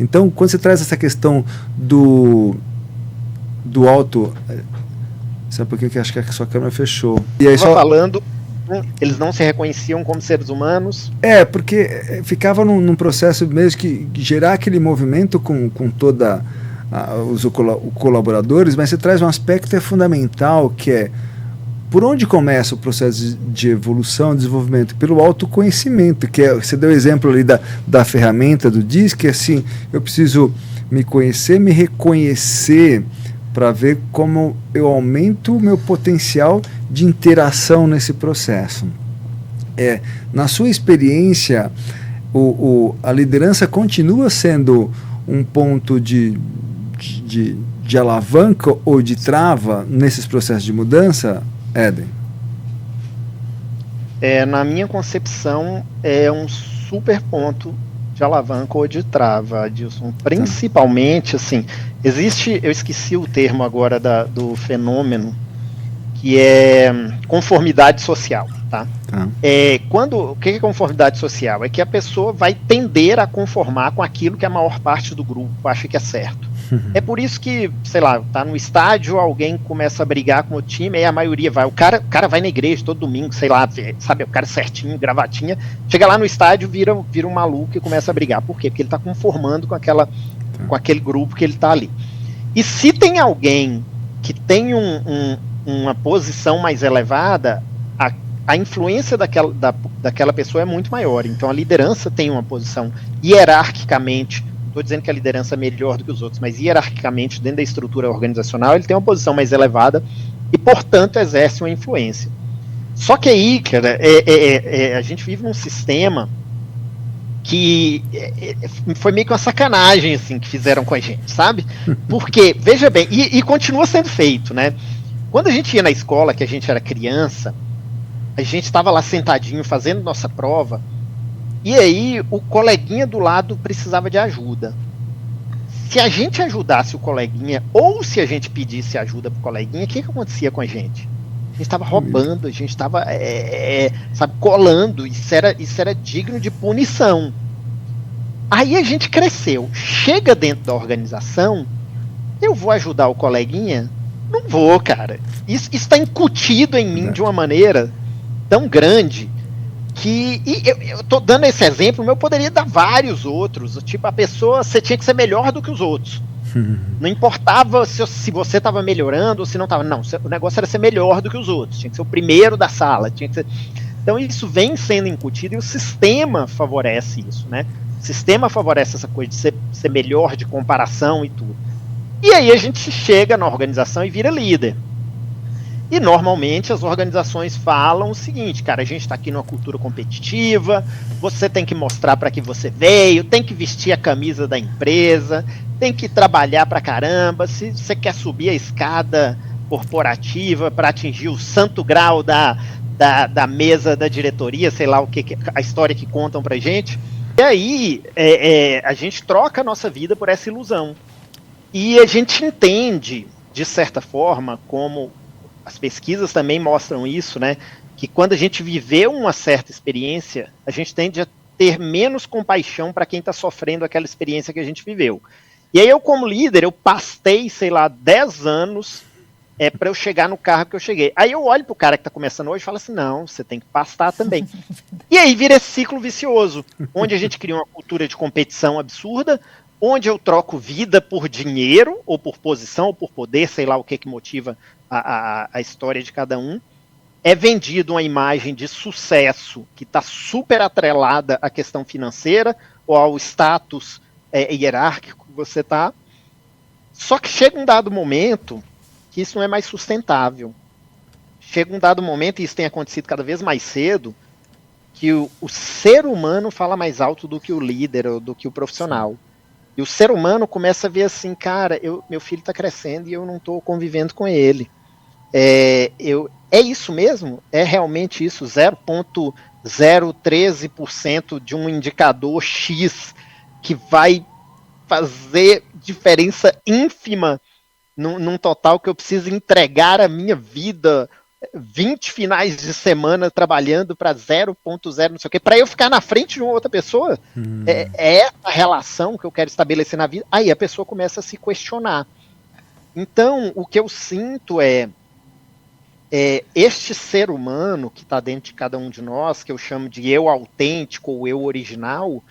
Speaker 1: Então, quando você traz essa questão do auto... Sabe por que acho que a sua câmera fechou?
Speaker 3: E aí falando, eles não se reconheciam como seres humanos?
Speaker 1: Porque ficava num processo mesmo que gerar aquele movimento com toda os colaboradores, mas você traz um aspecto fundamental, que é por onde começa o processo de evolução, desenvolvimento? Pelo autoconhecimento, que você deu o exemplo ali da ferramenta do DISC, que assim, eu preciso me conhecer, me reconhecer, para ver como eu aumento o meu potencial de interação nesse processo. Na sua experiência, a liderança continua sendo um ponto de alavanca ou de trava nesses processos de mudança, Éden?
Speaker 3: Na minha concepção, é um super ponto de alavanca ou de trava, Adilson. Principalmente, assim, eu esqueci o termo agora do fenômeno, que é conformidade social, tá? O que é conformidade social? É que a pessoa vai tender a conformar com aquilo que a maior parte do grupo acha que é certo. É por isso que, sei lá, tá no estádio, alguém começa a brigar com o time, aí a maioria vai. O cara vai na igreja todo domingo, sei lá, sabe, o cara certinho, gravatinha, chega lá no estádio, vira um maluco e começa a brigar. Por quê? Porque ele tá conformando com aquele grupo que ele tá ali. E se tem alguém que tem uma posição mais elevada, a influência daquela pessoa é muito maior. Então a liderança tem uma posição hierarquicamente estou dizendo que a liderança é melhor do que os outros, mas hierarquicamente, dentro da estrutura organizacional, ele tem uma posição mais elevada e, portanto, exerce uma influência. Só que aí, cara, a gente vive num sistema que foi meio que uma sacanagem, assim, que fizeram com a gente, sabe? Porque, veja bem, e continua sendo feito, né? Quando a gente ia na escola, que a gente era criança, a gente estava lá sentadinho fazendo nossa prova, e aí o coleguinha do lado precisava de ajuda. Se a gente ajudasse o coleguinha, ou se a gente pedisse ajuda pro coleguinha, o que acontecia com a gente? A gente estava roubando, a gente estava sabe, colando, isso era digno de punição. Aí a gente cresceu, chega dentro da organização, eu vou ajudar o coleguinha? Não vou, cara. Isso está incutido em mim de uma maneira tão grande que, e eu tô dando esse exemplo, mas eu poderia dar vários outros, tipo, a pessoa, você tinha que ser melhor do que os outros. Não importava se você estava melhorando ou se não estava. Não, o negócio era ser melhor do que os outros. Tinha que ser o primeiro da sala. Tinha que ser... Então isso vem sendo incutido e o sistema favorece isso, né? O sistema favorece essa coisa de ser melhor, de comparação e tudo. E aí a gente chega na organização e vira líder. E normalmente as organizações falam o seguinte, cara, a gente está aqui numa cultura competitiva, você tem que mostrar para que você veio, tem que vestir a camisa da empresa, tem que trabalhar pra caramba, se você quer subir a escada corporativa para atingir o santo grau da mesa da diretoria, sei lá o que a história que contam pra gente. E aí a gente troca a nossa vida por essa ilusão. E a gente entende, de certa forma, como as pesquisas também mostram isso, né? Que quando a gente viveu uma certa experiência, a gente tende a ter menos compaixão para quem está sofrendo aquela experiência que a gente viveu. E aí eu, como líder, eu pastei, sei lá, 10 anos para eu chegar no cargo que eu cheguei. Aí eu olho pro cara que está começando hoje e falo assim, não, você tem que pastar também. E aí vira esse ciclo vicioso, onde a gente cria uma cultura de competição absurda, onde eu troco vida por dinheiro, ou por posição, ou por poder, sei lá o que motiva a história de cada um. É vendido uma imagem de sucesso que está super atrelada à questão financeira, ou ao status hierárquico que você está. Só que chega um dado momento que isso não é mais sustentável. Chega um dado momento, e isso tem acontecido cada vez mais cedo, que o ser humano fala mais alto do que o líder ou do que o profissional. E o ser humano começa a ver assim, cara, meu filho está crescendo e eu não estou convivendo com ele. É isso mesmo? É realmente isso? 0,013% de um indicador X que vai fazer diferença ínfima num total que eu preciso entregar a minha vida 20 finais de semana trabalhando para 0,0 não sei o que, para eu ficar na frente de uma outra pessoa. É a relação que eu quero estabelecer na vida. Aí a pessoa começa a se questionar. Então, o que eu sinto este ser humano que está dentro de cada um de nós, que eu chamo de eu autêntico ou eu original,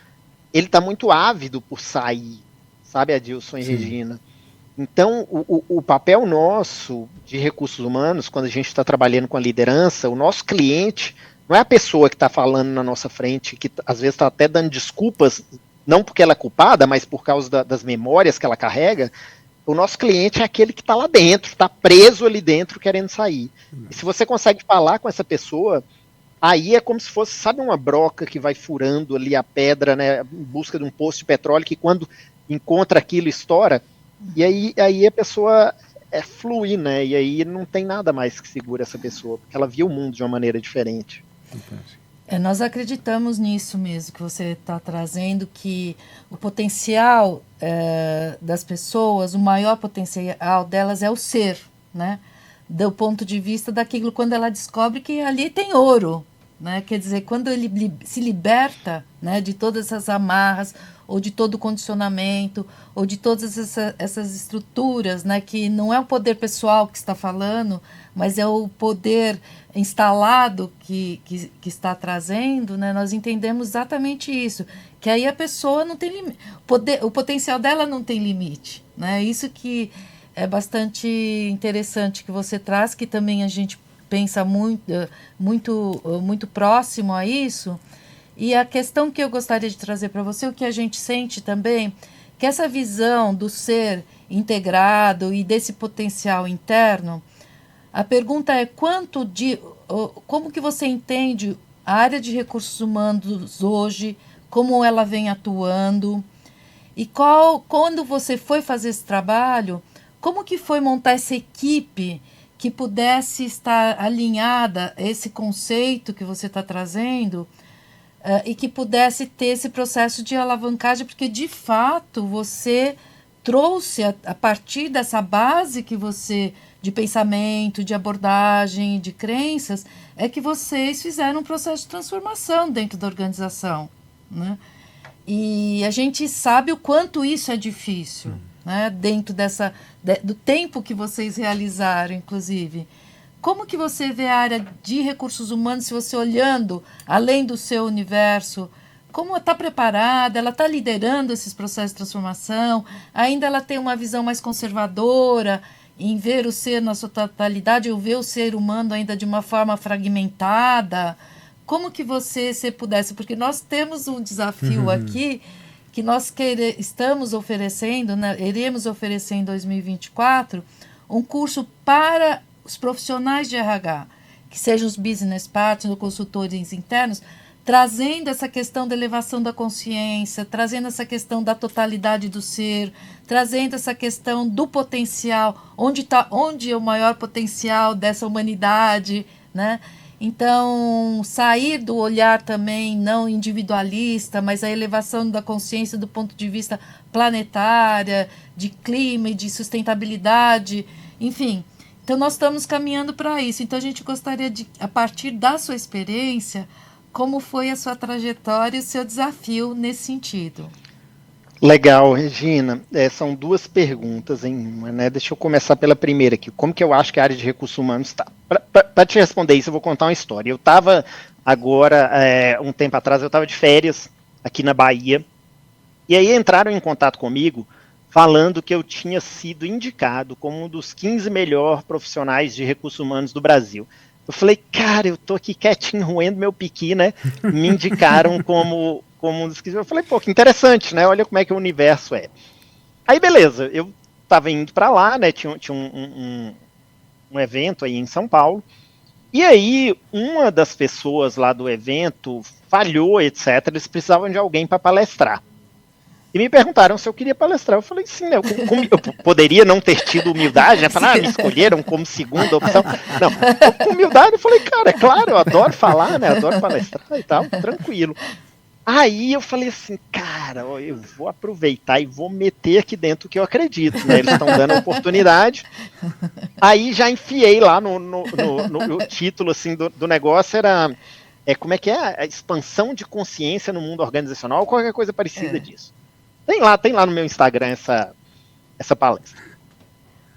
Speaker 3: ele está muito ávido por sair, sabe, Adilson e Regina? Então, o papel nosso de recursos humanos, quando a gente está trabalhando com a liderança, o nosso cliente não é a pessoa que está falando na nossa frente, que às vezes está até dando desculpas, não porque ela é culpada, mas por causa das memórias que ela carrega. O nosso cliente é aquele que está lá dentro, está preso ali dentro querendo sair. E se você consegue falar com essa pessoa, aí é como se fosse, sabe, uma broca que vai furando ali a pedra, né, em busca de um poço de petróleo, que quando encontra aquilo estoura. E aí a pessoa flui, né? E aí não tem nada mais que segura essa pessoa, porque ela viu o mundo de uma maneira diferente.
Speaker 2: Nós acreditamos nisso mesmo que você está trazendo, que o potencial das pessoas, o maior potencial delas é o ser, né? Do ponto de vista daquilo, quando ela descobre que ali tem ouro, né? Quer dizer, quando ele se liberta, né, de todas essas amarras, ou de todo o condicionamento, ou de todas essas estruturas, né, que não é o poder pessoal que está falando, mas é o poder instalado que está trazendo, né, nós entendemos exatamente isso, que aí a pessoa não tem limite, o potencial dela não tem limite, né, isso que é bastante interessante que você traz, que também a gente pensa muito próximo a isso. E a questão que eu gostaria de trazer para você, o que a gente sente também, que essa visão do ser integrado e desse potencial interno, a pergunta é como que você entende a área de recursos humanos hoje, como ela vem atuando, e quando você foi fazer esse trabalho, como que foi montar essa equipe que pudesse estar alinhada a esse conceito que você está trazendo, e que pudesse ter esse processo de alavancagem, porque de fato você trouxe a partir dessa base que você, de pensamento, de abordagem, de crenças, é que vocês fizeram um processo de transformação dentro da organização, né? E a gente sabe o quanto isso é difícil, né? Dentro do tempo que vocês realizaram, inclusive. Como que você vê a área de recursos humanos, se você olhando além do seu universo, como está preparada, ela está liderando esses processos de transformação, ainda ela tem uma visão mais conservadora em ver o ser na sua totalidade, ou ver o ser humano ainda de uma forma fragmentada? Como que se pudesse, porque nós temos um desafio aqui, que nós estamos oferecendo, né, iremos oferecer em 2024, um curso para os profissionais de RH, que sejam os business partners ou consultores internos, trazendo essa questão da elevação da consciência, trazendo essa questão da totalidade do ser, trazendo essa questão do potencial, onde é o maior potencial dessa humanidade, né? Então, sair do olhar também não individualista, mas a elevação da consciência do ponto de vista planetária, de clima e de sustentabilidade, enfim. Então, nós estamos caminhando para isso. Então, a gente gostaria de, a partir da sua experiência, como foi a sua trajetória e o seu desafio nesse sentido?
Speaker 3: Legal, Regina. São duas perguntas em uma, né? Deixa eu começar pela primeira aqui. Como que eu acho que a área de recursos humanos está? Para te responder isso, eu vou contar uma história. Eu estava agora, um tempo atrás, eu estava de férias aqui na Bahia, e aí entraram em contato comigo falando que eu tinha sido indicado como um dos 15 melhores profissionais de recursos humanos do Brasil. Eu falei, cara, eu tô aqui quietinho, roendo meu piqui, né? Me indicaram como um dos 15. Eu falei, pô, que interessante, né? Olha como é que o universo é. Aí, beleza, eu tava indo para lá, né? Tinha um evento aí em São Paulo. E aí, uma das pessoas lá do evento falhou, etc. Eles precisavam de alguém para palestrar. E me perguntaram se eu queria palestrar. Eu falei, sim, né? Eu poderia não ter tido humildade, né? Falar, me escolheram como segunda opção. Não, com humildade eu falei, cara, é claro, eu adoro falar, né? Adoro palestrar e tal, tranquilo. Aí eu falei assim, cara, eu vou aproveitar e vou meter aqui dentro o que eu acredito, né? Eles estão dando oportunidade. Aí já enfiei lá no título, assim, do negócio, era... como é que é? A expansão de consciência no mundo organizacional, ou qualquer coisa parecida disso. Tem lá no meu Instagram essa palestra.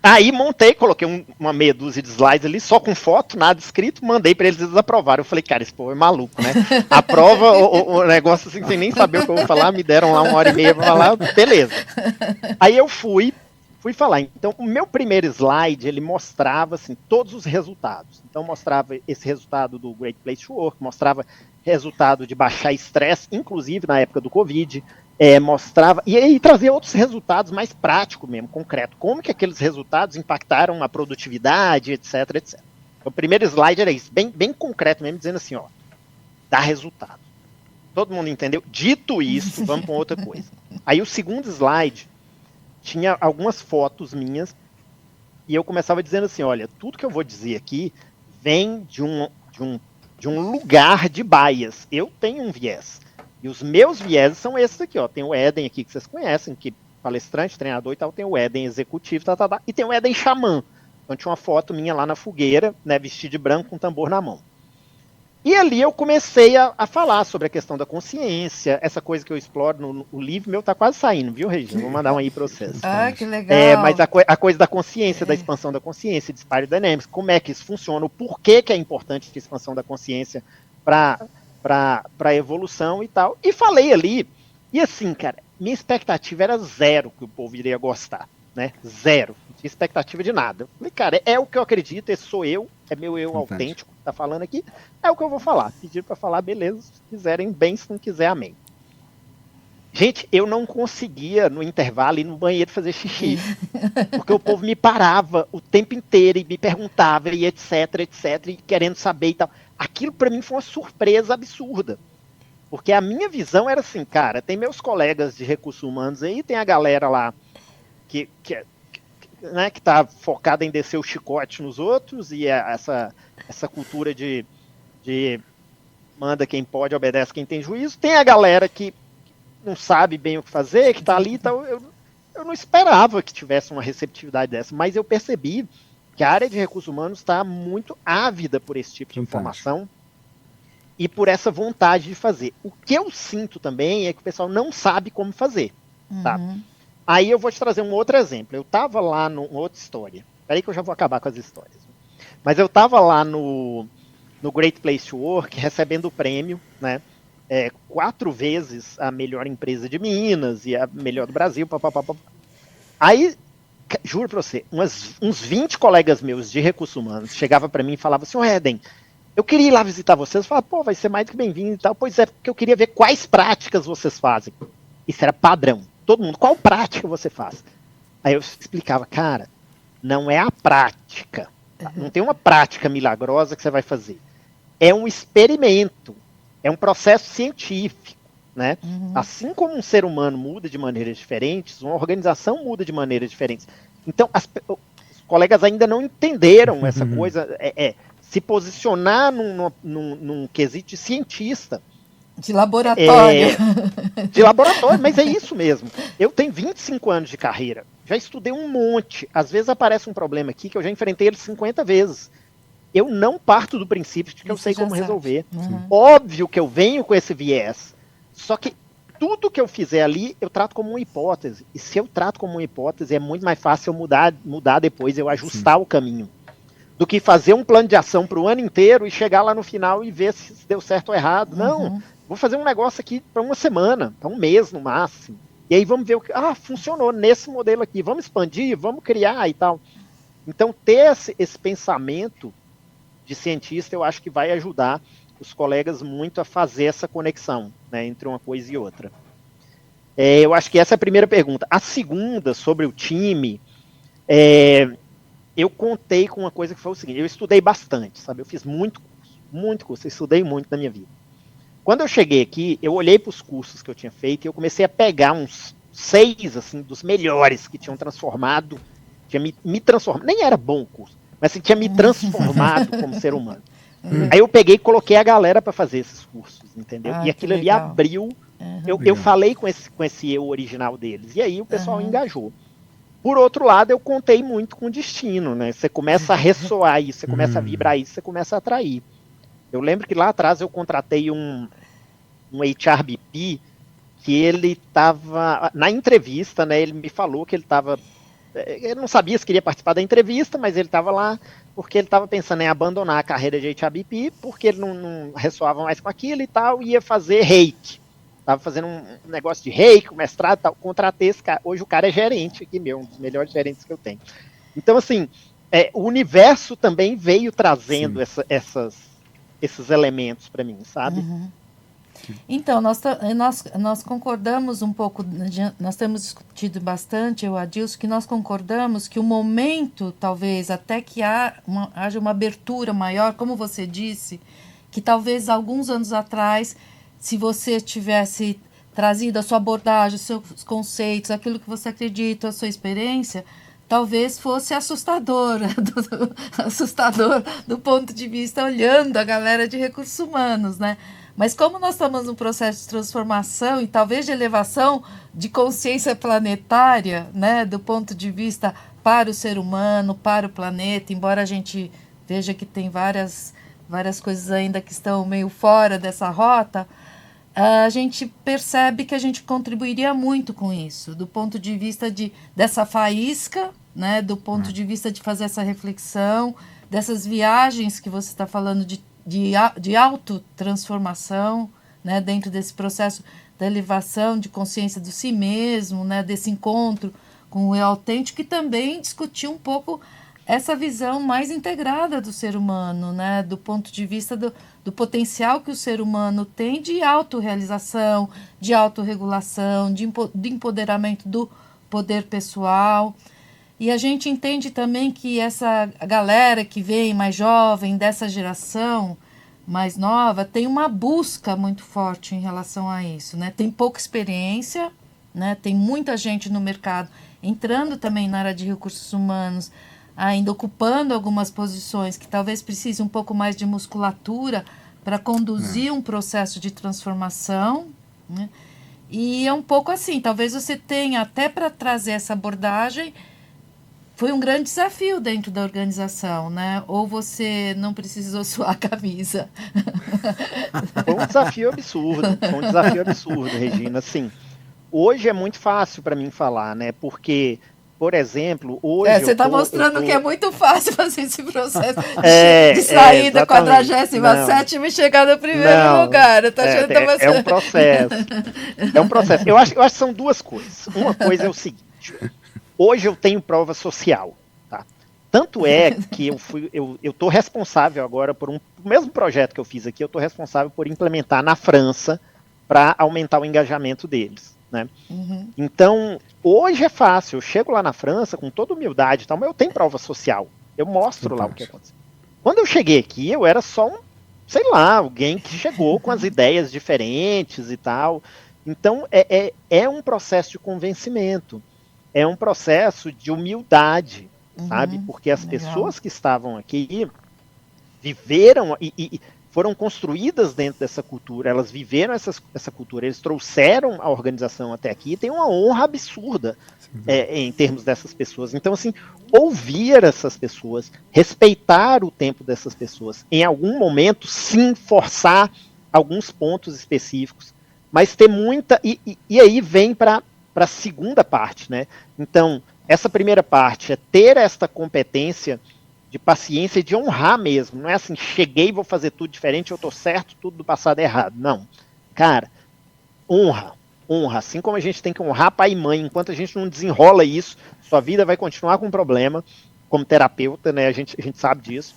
Speaker 3: Aí montei, coloquei uma meia dúzia de slides ali, só com foto, nada escrito, mandei para eles aprovaram. Eu falei, cara, esse povo é maluco, né? Aprova o negócio assim, sem nem saber o que eu vou falar, me deram lá 1h30 para falar, beleza. Aí eu fui falar. Então, o meu primeiro slide, ele mostrava assim, todos os resultados. Então, mostrava esse resultado do Great Place to Work, mostrava resultado de baixar estresse, inclusive na época do Covid, mostrava, e aí trazia outros resultados mais práticos mesmo, concreto. Como que aqueles resultados impactaram a produtividade, etc, etc. O primeiro slide era isso, bem concreto mesmo, dizendo assim, ó, dá resultado. Todo mundo entendeu? Dito isso, vamos para outra coisa. Aí o segundo slide tinha algumas fotos minhas, e eu começava dizendo assim, olha, tudo que eu vou dizer aqui vem de um lugar de bias. Eu tenho um viés. E os meus vieses são esses aqui, ó. Tem o Éden aqui que vocês conhecem, que palestrante, treinador e tal, tem o Éden executivo, e tem o Éden xamã. Então tinha uma foto minha lá na fogueira, né, vestido de branco com um tambor na mão. E ali eu comecei a falar sobre a questão da consciência, essa coisa que eu exploro no livro meu tá quase saindo, viu, Regina? Vou mandar um aí para vocês.
Speaker 2: Ah, que legal.
Speaker 3: Mas a coisa da consciência, da expansão da consciência, de Spiral Dynamics, como é que isso funciona, o porquê que é importante a expansão da consciência para a evolução e tal. E falei ali, e assim, cara, minha expectativa era zero que o povo iria gostar, né? Zero. Não tinha expectativa de nada. Eu falei, cara, é o que eu acredito, esse sou eu, é meu eu autêntico que tá falando aqui, é o que eu vou falar. Pediram para falar, beleza, se quiserem bem, se não quiser, amém. Gente, eu não conseguia, no intervalo, ir no banheiro fazer xixi. Porque o povo me parava o tempo inteiro e me perguntava, e etc, e querendo saber e tal. Aquilo para mim foi uma surpresa absurda. Porque a minha visão era assim, cara, tem meus colegas de recursos humanos aí, tem a galera lá que tá focada em descer o chicote nos outros, e essa cultura de manda quem pode, obedece quem tem juízo. Tem a galera que não sabe bem o que fazer, que está ali e tal. Eu não esperava que tivesse uma receptividade dessa, mas eu percebi que a área de recursos humanos está muito ávida por esse tipo de informação e por essa vontade de fazer. O que eu sinto também é que o pessoal não sabe como fazer. Tá? Aí eu vou te trazer um outro exemplo. Eu estava lá numa outra história. Peraí que eu já vou acabar com as histórias. Mas eu estava lá no Great Place to Work recebendo o prêmio, né? 4 vezes a melhor empresa de Minas e a melhor do Brasil. Aí, juro pra você, uns 20 colegas meus de recursos humanos chegavam para mim e falavam assim, Éden, eu queria ir lá visitar vocês. Eu falava, pô, vai ser mais do que bem-vindo e tal. Pois é, porque eu queria ver quais práticas vocês fazem. Isso era padrão. Todo mundo, qual prática você faz? Aí eu explicava, cara, não é a prática. Tá? Não tem uma prática milagrosa que você vai fazer. É um experimento. É um processo científico, né? Assim como um ser humano muda de maneiras diferentes, uma organização muda de maneiras diferentes. Então, os colegas ainda não entenderam essa coisa, se posicionar num quesito de cientista.
Speaker 2: De laboratório.
Speaker 3: De laboratório, mas é isso mesmo. Eu tenho 25 anos de carreira, já estudei um monte. Às vezes aparece um problema aqui que eu já enfrentei ele 50 vezes. Eu não parto do princípio de que eu sei como resolver. Óbvio que eu venho com esse viés. Só que tudo que eu fizer ali, eu trato como uma hipótese. E se eu trato como uma hipótese, é muito mais fácil eu mudar depois, eu ajustar o caminho. Do que fazer um plano de ação para o ano inteiro e chegar lá no final e ver se deu certo ou errado. Não, vou fazer um negócio aqui para uma semana, para um mês no máximo. E aí vamos ver o que... funcionou nesse modelo aqui. Vamos expandir, vamos criar e tal. Então, ter esse pensamento de cientista, eu acho que vai ajudar os colegas muito a fazer essa conexão, né, entre uma coisa e outra. Eu acho que essa é a primeira pergunta. A segunda, sobre o time, eu contei com uma coisa que foi o seguinte, eu estudei bastante, sabe? Eu fiz muito curso, eu estudei muito na minha vida. Quando eu cheguei aqui, eu olhei para os cursos que eu tinha feito e eu comecei a pegar uns 6, assim, dos melhores que tinham transformado, tinha me transformado, nem era bom o curso, mas assim, tinha me transformado como ser humano. Aí eu peguei e coloquei a galera para fazer esses cursos, entendeu? E aquilo ali abriu. Eu falei com esse eu original deles. E aí o pessoal engajou. Por outro lado, eu contei muito com o destino, né? Você começa a ressoar isso, você começa a vibrar isso, você começa a atrair. Eu lembro que lá atrás eu contratei um HRBP que ele estava... Na entrevista, né? Ele me falou que ele estava... Ele não sabia se queria participar da entrevista, mas ele estava lá porque ele estava pensando em abandonar a carreira de HRBP, porque ele não ressoava mais com aquilo e tal, e ia fazer reiki. Estava fazendo um negócio de reiki, um mestrado e tal. Contratei esse cara. Hoje o cara é gerente aqui meu, um dos melhores gerentes que eu tenho. Então, assim, o universo também veio trazendo esses elementos para mim, sabe?
Speaker 2: Então, nós concordamos um pouco, nós temos discutido bastante, eu e Adilson, que nós concordamos que o momento, talvez, até que haja uma abertura maior, como você disse, que talvez alguns anos atrás, se você tivesse trazido a sua abordagem, os seus conceitos, aquilo que você acredita, a sua experiência, talvez fosse assustador do ponto de vista olhando a galera de recursos humanos, né? Mas como nós estamos num processo de transformação e talvez de elevação de consciência planetária, né, do ponto de vista para o ser humano, para o planeta, embora a gente veja que tem várias coisas ainda que estão meio fora dessa rota, a gente percebe que a gente contribuiria muito com isso, do ponto de vista dessa faísca, né, do ponto de vista de fazer essa reflexão, dessas viagens que você está falando de autotransformação, né, dentro desse processo da elevação de consciência de si mesmo, né, desse encontro com o eu autêntico, e também discutir um pouco essa visão mais integrada do ser humano, né? Do ponto de vista do potencial que o ser humano tem de autorrealização, de autorregulação, de empoderamento do poder pessoal. E a gente entende também que essa galera que vem mais jovem, dessa geração mais nova, tem uma busca muito forte em relação a isso, né? Tem pouca experiência, né? Tem muita gente no mercado entrando também na área de recursos humanos, ainda ocupando algumas posições que talvez precise um pouco mais de musculatura para conduzir um processo de transformação, né? E é um pouco assim, talvez você tenha até para trazer essa abordagem, foi um grande desafio dentro da organização, né? Ou você não precisou suar a camisa?
Speaker 3: Foi um desafio absurdo, Regina. Assim, hoje é muito fácil para mim falar, né? Porque, por exemplo, hoje...
Speaker 2: você está mostrando que é muito fácil fazer esse processo de sair da 47ª e chegar no primeiro lugar. Eu tô achando que
Speaker 3: é um processo. É um processo. Eu acho que são duas coisas. Uma coisa é o seguinte: hoje eu tenho prova social, tá? Tanto é que eu estou responsável agora por o mesmo projeto que eu fiz aqui, eu estou responsável por implementar na França para aumentar o engajamento deles. Né? Então, hoje é fácil, eu chego lá na França com toda humildade, mas eu tenho prova social, eu mostro lá o que aconteceu. Quando eu cheguei aqui, eu era só alguém que chegou com as ideias diferentes e tal. Então, é um processo de convencimento, é um processo de humildade, sabe? Porque as pessoas que estavam aqui viveram e foram construídas dentro dessa cultura, elas viveram essa cultura, eles trouxeram a organização até aqui, e tem uma honra absurda em termos dessas pessoas. Então, assim, ouvir essas pessoas, respeitar o tempo dessas pessoas, em algum momento, sim, forçar alguns pontos específicos, mas ter muita... E aí vem para a segunda parte, né? Então, essa primeira parte é ter esta competência de paciência e de honrar mesmo. Não é assim, cheguei e vou fazer tudo diferente, eu tô certo, tudo do passado é errado. Não. Cara, honra. Assim como a gente tem que honrar pai e mãe, enquanto a gente não desenrola isso, sua vida vai continuar com problema. Como terapeuta, né, a gente sabe disso.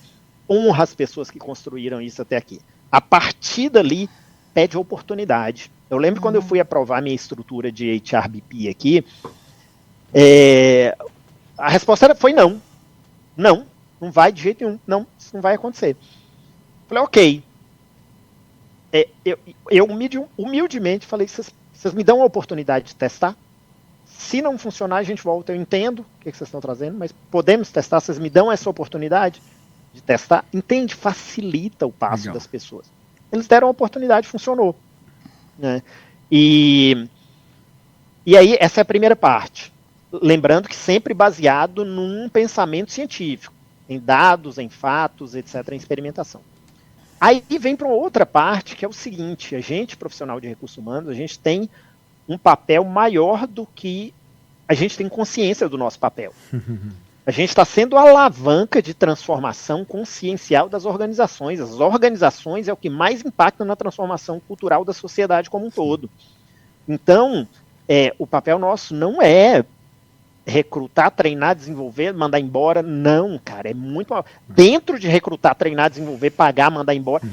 Speaker 3: Honra as pessoas que construíram isso até aqui. A partir dali, pede oportunidade. Eu lembro quando eu fui aprovar minha estrutura de HRBP aqui, a resposta foi não. Não vai de jeito nenhum. Não, isso não vai acontecer. Falei, ok. Eu humildemente falei, vocês me dão a oportunidade de testar? Se não funcionar, a gente volta. Eu entendo o que vocês estão trazendo, mas podemos testar? Vocês me dão essa oportunidade de testar? Entende? Facilita o passo das pessoas. Eles deram a oportunidade, funcionou. Né? E aí, essa é a primeira parte. Lembrando que sempre baseado num pensamento científico, em dados, em fatos, etc., em experimentação. Aí vem para uma outra parte, que é o seguinte: a gente, profissional de recursos humanos, a gente tem um papel maior do que a gente tem consciência do nosso papel. A gente está sendo a alavanca de transformação consciencial das organizações. As organizações é o que mais impacta na transformação cultural da sociedade como um todo. Então, o papel nosso não é recrutar, treinar, desenvolver, mandar embora. Não, cara, é muito... Dentro de recrutar, treinar, desenvolver, pagar, mandar embora,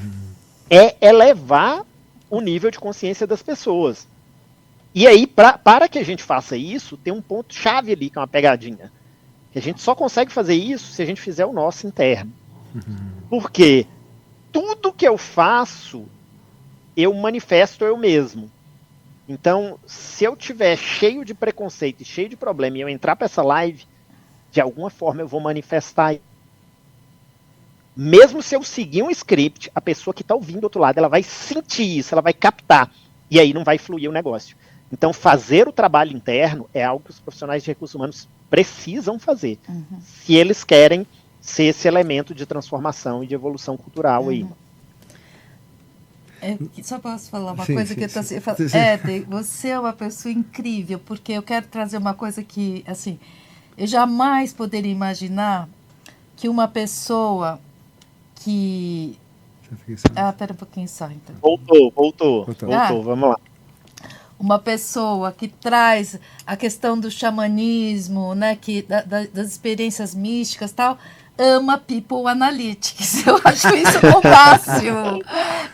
Speaker 3: é elevar o nível de consciência das pessoas. E aí, para que a gente faça isso, tem um ponto-chave ali, que é uma pegadinha. Que a gente só consegue fazer isso se a gente fizer o nosso interno. Porque tudo que eu faço, eu manifesto eu mesmo. Então, se eu tiver cheio de preconceito e cheio de problema e eu entrar para essa live, de alguma forma eu vou manifestar. Mesmo se eu seguir um script, a pessoa que está ouvindo do outro lado, ela vai sentir isso, ela vai captar. E aí não vai fluir o negócio. Então, fazer o trabalho interno é algo que os profissionais de recursos humanos precisam fazer. Se eles querem ser esse elemento de transformação e de evolução cultural aí.
Speaker 2: Só posso falar uma coisa que eu estou assim, Éder, você é uma pessoa incrível, porque eu quero trazer uma coisa que, assim, eu jamais poderia imaginar que uma pessoa que... Pera um pouquinho só, então.
Speaker 3: Voltou, vamos lá.
Speaker 2: uma pessoa que traz a questão do xamanismo, né, das experiências místicas e tal, ama People Analytics. Eu acho isso o máximo.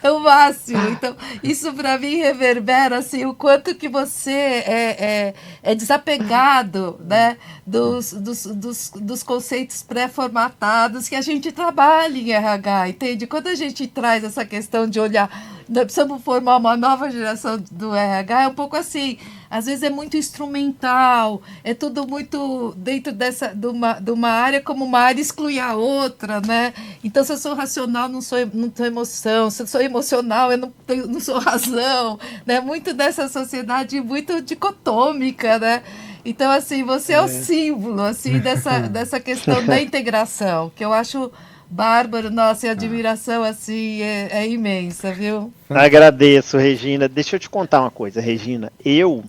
Speaker 2: É o máximo. Então, isso para mim reverbera assim, o quanto que você é desapegado, né, dos conceitos pré-formatados que a gente trabalha em RH, entende? Quando a gente traz essa questão de olhar, nós precisamos formar uma nova geração do RH, é um pouco assim, às vezes é muito instrumental, é tudo muito dentro de uma área, como uma área exclui a outra, né? Então, se eu sou racional, não sou emoção, se eu sou emocional, eu não sou razão, né? Muito dessa sociedade muito dicotômica, né? Então, assim, você é o símbolo, assim, dessa questão da integração, que eu acho bárbaro, nossa, e a admiração, assim, é imensa, viu?
Speaker 3: Agradeço, Regina. Deixa eu te contar uma coisa, Regina. Eu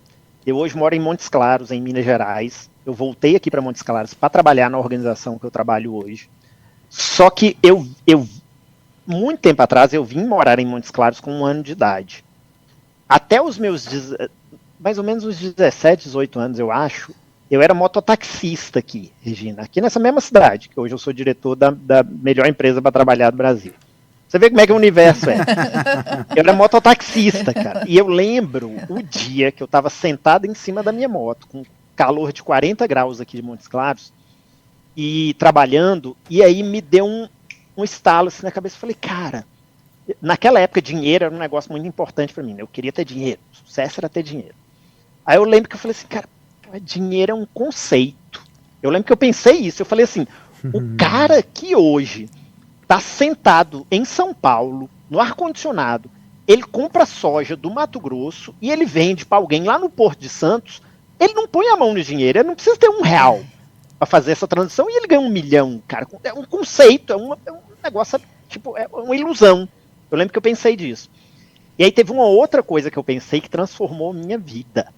Speaker 3: hoje moro em Montes Claros, em Minas Gerais. Eu voltei aqui para Montes Claros para trabalhar na organização que eu trabalho hoje. Só que eu, muito tempo atrás, eu vim morar em Montes Claros com 1 ano de idade. Até os meus, mais ou menos os 17, 18 anos, eu acho, eu era mototaxista aqui, Regina. Aqui nessa mesma cidade, que hoje eu sou diretor da melhor empresa para trabalhar do Brasil. Você vê como é que o universo é. Eu era mototaxista, cara. E eu lembro o dia que eu estava sentado em cima da minha moto, com calor de 40 graus aqui de Montes Claros, e trabalhando, e aí me deu um estalo assim na cabeça. Eu falei, cara, naquela época dinheiro era um negócio muito importante para mim, né? Eu queria ter dinheiro, o sucesso era ter dinheiro. Aí eu lembro que eu falei assim, cara, dinheiro é um conceito. Eu lembro que eu pensei isso, eu falei assim, o cara que hoje está sentado em São Paulo, no ar-condicionado, ele compra soja do Mato Grosso e ele vende para alguém lá no Porto de Santos, ele não põe a mão no dinheiro, ele não precisa ter R$1 para fazer essa transição e ele ganha 1 milhão, cara. É um conceito, é um negócio, tipo, é uma ilusão. Eu lembro que eu pensei disso. E aí teve uma outra coisa que eu pensei que transformou minha vida,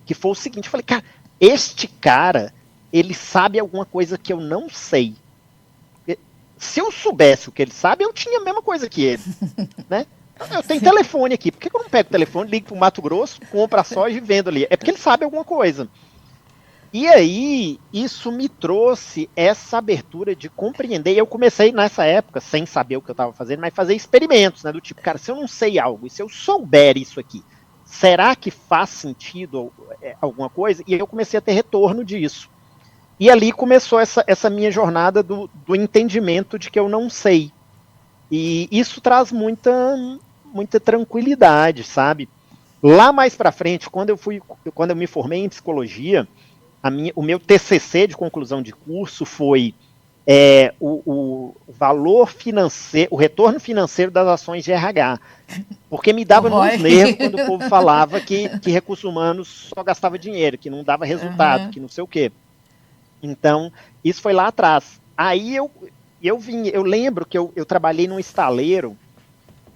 Speaker 3: que foi o seguinte, eu falei, cara, este cara, ele sabe alguma coisa que eu não sei. Se eu soubesse o que ele sabe, eu tinha a mesma coisa que ele, né? Eu tenho telefone aqui, por que eu não pego o telefone, ligo pro Mato Grosso, compro a soja e vendo ali? É porque ele sabe alguma coisa. E aí, isso me trouxe essa abertura de compreender. Eu comecei nessa época, sem saber o que eu estava fazendo, mas fazer experimentos, né? Do tipo, cara, se eu não sei algo, e se eu souber isso aqui, será que faz sentido alguma coisa? E eu comecei a ter retorno disso. E ali começou essa minha jornada do entendimento de que eu não sei. E isso traz muita tranquilidade, sabe? Lá mais para frente, quando eu me formei em psicologia, o meu TCC de conclusão de curso foi o valor financeiro, o retorno financeiro das ações de RH. Porque me dava nos nervos quando o povo falava que recursos humanos só gastava dinheiro, que não dava resultado, que não sei o quê. Então, isso foi lá atrás. Aí eu lembro que eu trabalhei num estaleiro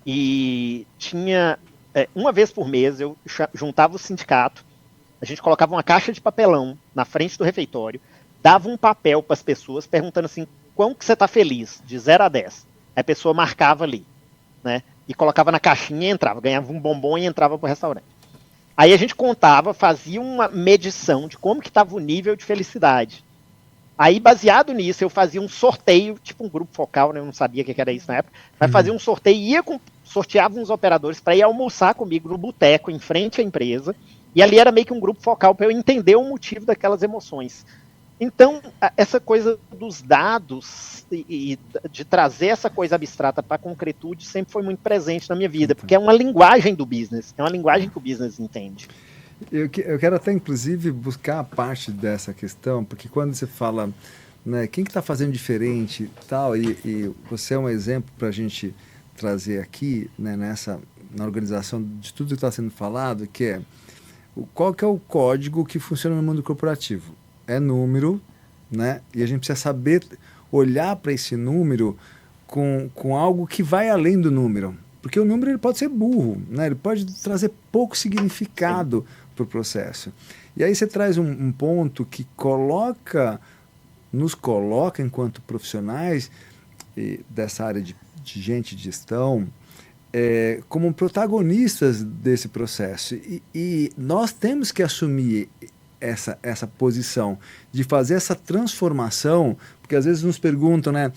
Speaker 3: e tinha, uma vez por mês, eu juntava o sindicato, a gente colocava uma caixa de papelão na frente do refeitório, dava um papel para as pessoas perguntando assim, quão que você está feliz, de 0 a 10. Aí a pessoa marcava ali, né? E colocava na caixinha e entrava, ganhava um bombom e entrava para o restaurante. Aí a gente contava, fazia uma medição de como que estava o nível de felicidade. Aí, baseado nisso, eu fazia um sorteio, tipo um grupo focal, né? Eu não sabia o que era isso na época, mas fazia um sorteio, sorteava uns operadores para ir almoçar comigo no boteco, em frente à empresa, e ali era meio que um grupo focal para eu entender o motivo daquelas emoções. Então, essa coisa dos dados e de trazer essa coisa abstrata para a concretude sempre foi muito presente na minha vida, porque é uma linguagem do business, é uma linguagem que o business entende.
Speaker 1: Eu quero até, inclusive, buscar a parte dessa questão, porque quando você fala, né, quem que está fazendo diferente tal, e você é um exemplo para a gente trazer aqui, né, na organização de tudo que está sendo falado, que é qual que é o código que funciona no mundo corporativo? É número, né? E a gente precisa saber olhar para esse número com algo que vai além do número. Porque o número ele pode ser burro, né? Ele pode trazer pouco significado para o processo. E aí você traz um ponto que nos coloca enquanto profissionais dessa área de gente de gestão, como protagonistas desse processo. E nós temos que assumir essa posição de fazer essa transformação, porque às vezes nos perguntam, né?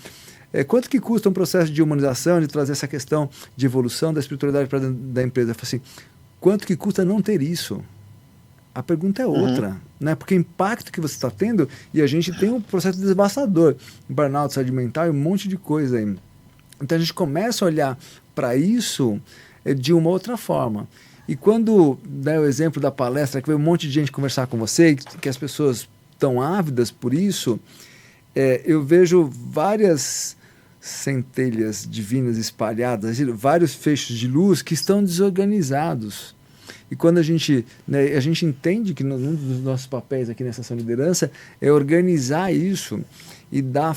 Speaker 1: Quanto que custa um processo de humanização, de trazer essa questão de evolução da espiritualidade para dentro da empresa? Eu falo assim, quanto que custa não ter isso? A pergunta é outra, né? Porque o impacto que você está tendo, e a gente tem um processo devastador, burnout, saúde mental e um monte de coisa aí. Então a gente começa a olhar para isso de uma outra forma. E quando dá o exemplo da palestra, que veio um monte de gente conversar com você, que as pessoas estão ávidas por isso, eu vejo várias centelhas divinas espalhadas, vários feixes de luz que estão desorganizados. E quando a gente entende que um dos nossos papéis aqui nessa ação de liderança é organizar isso e dar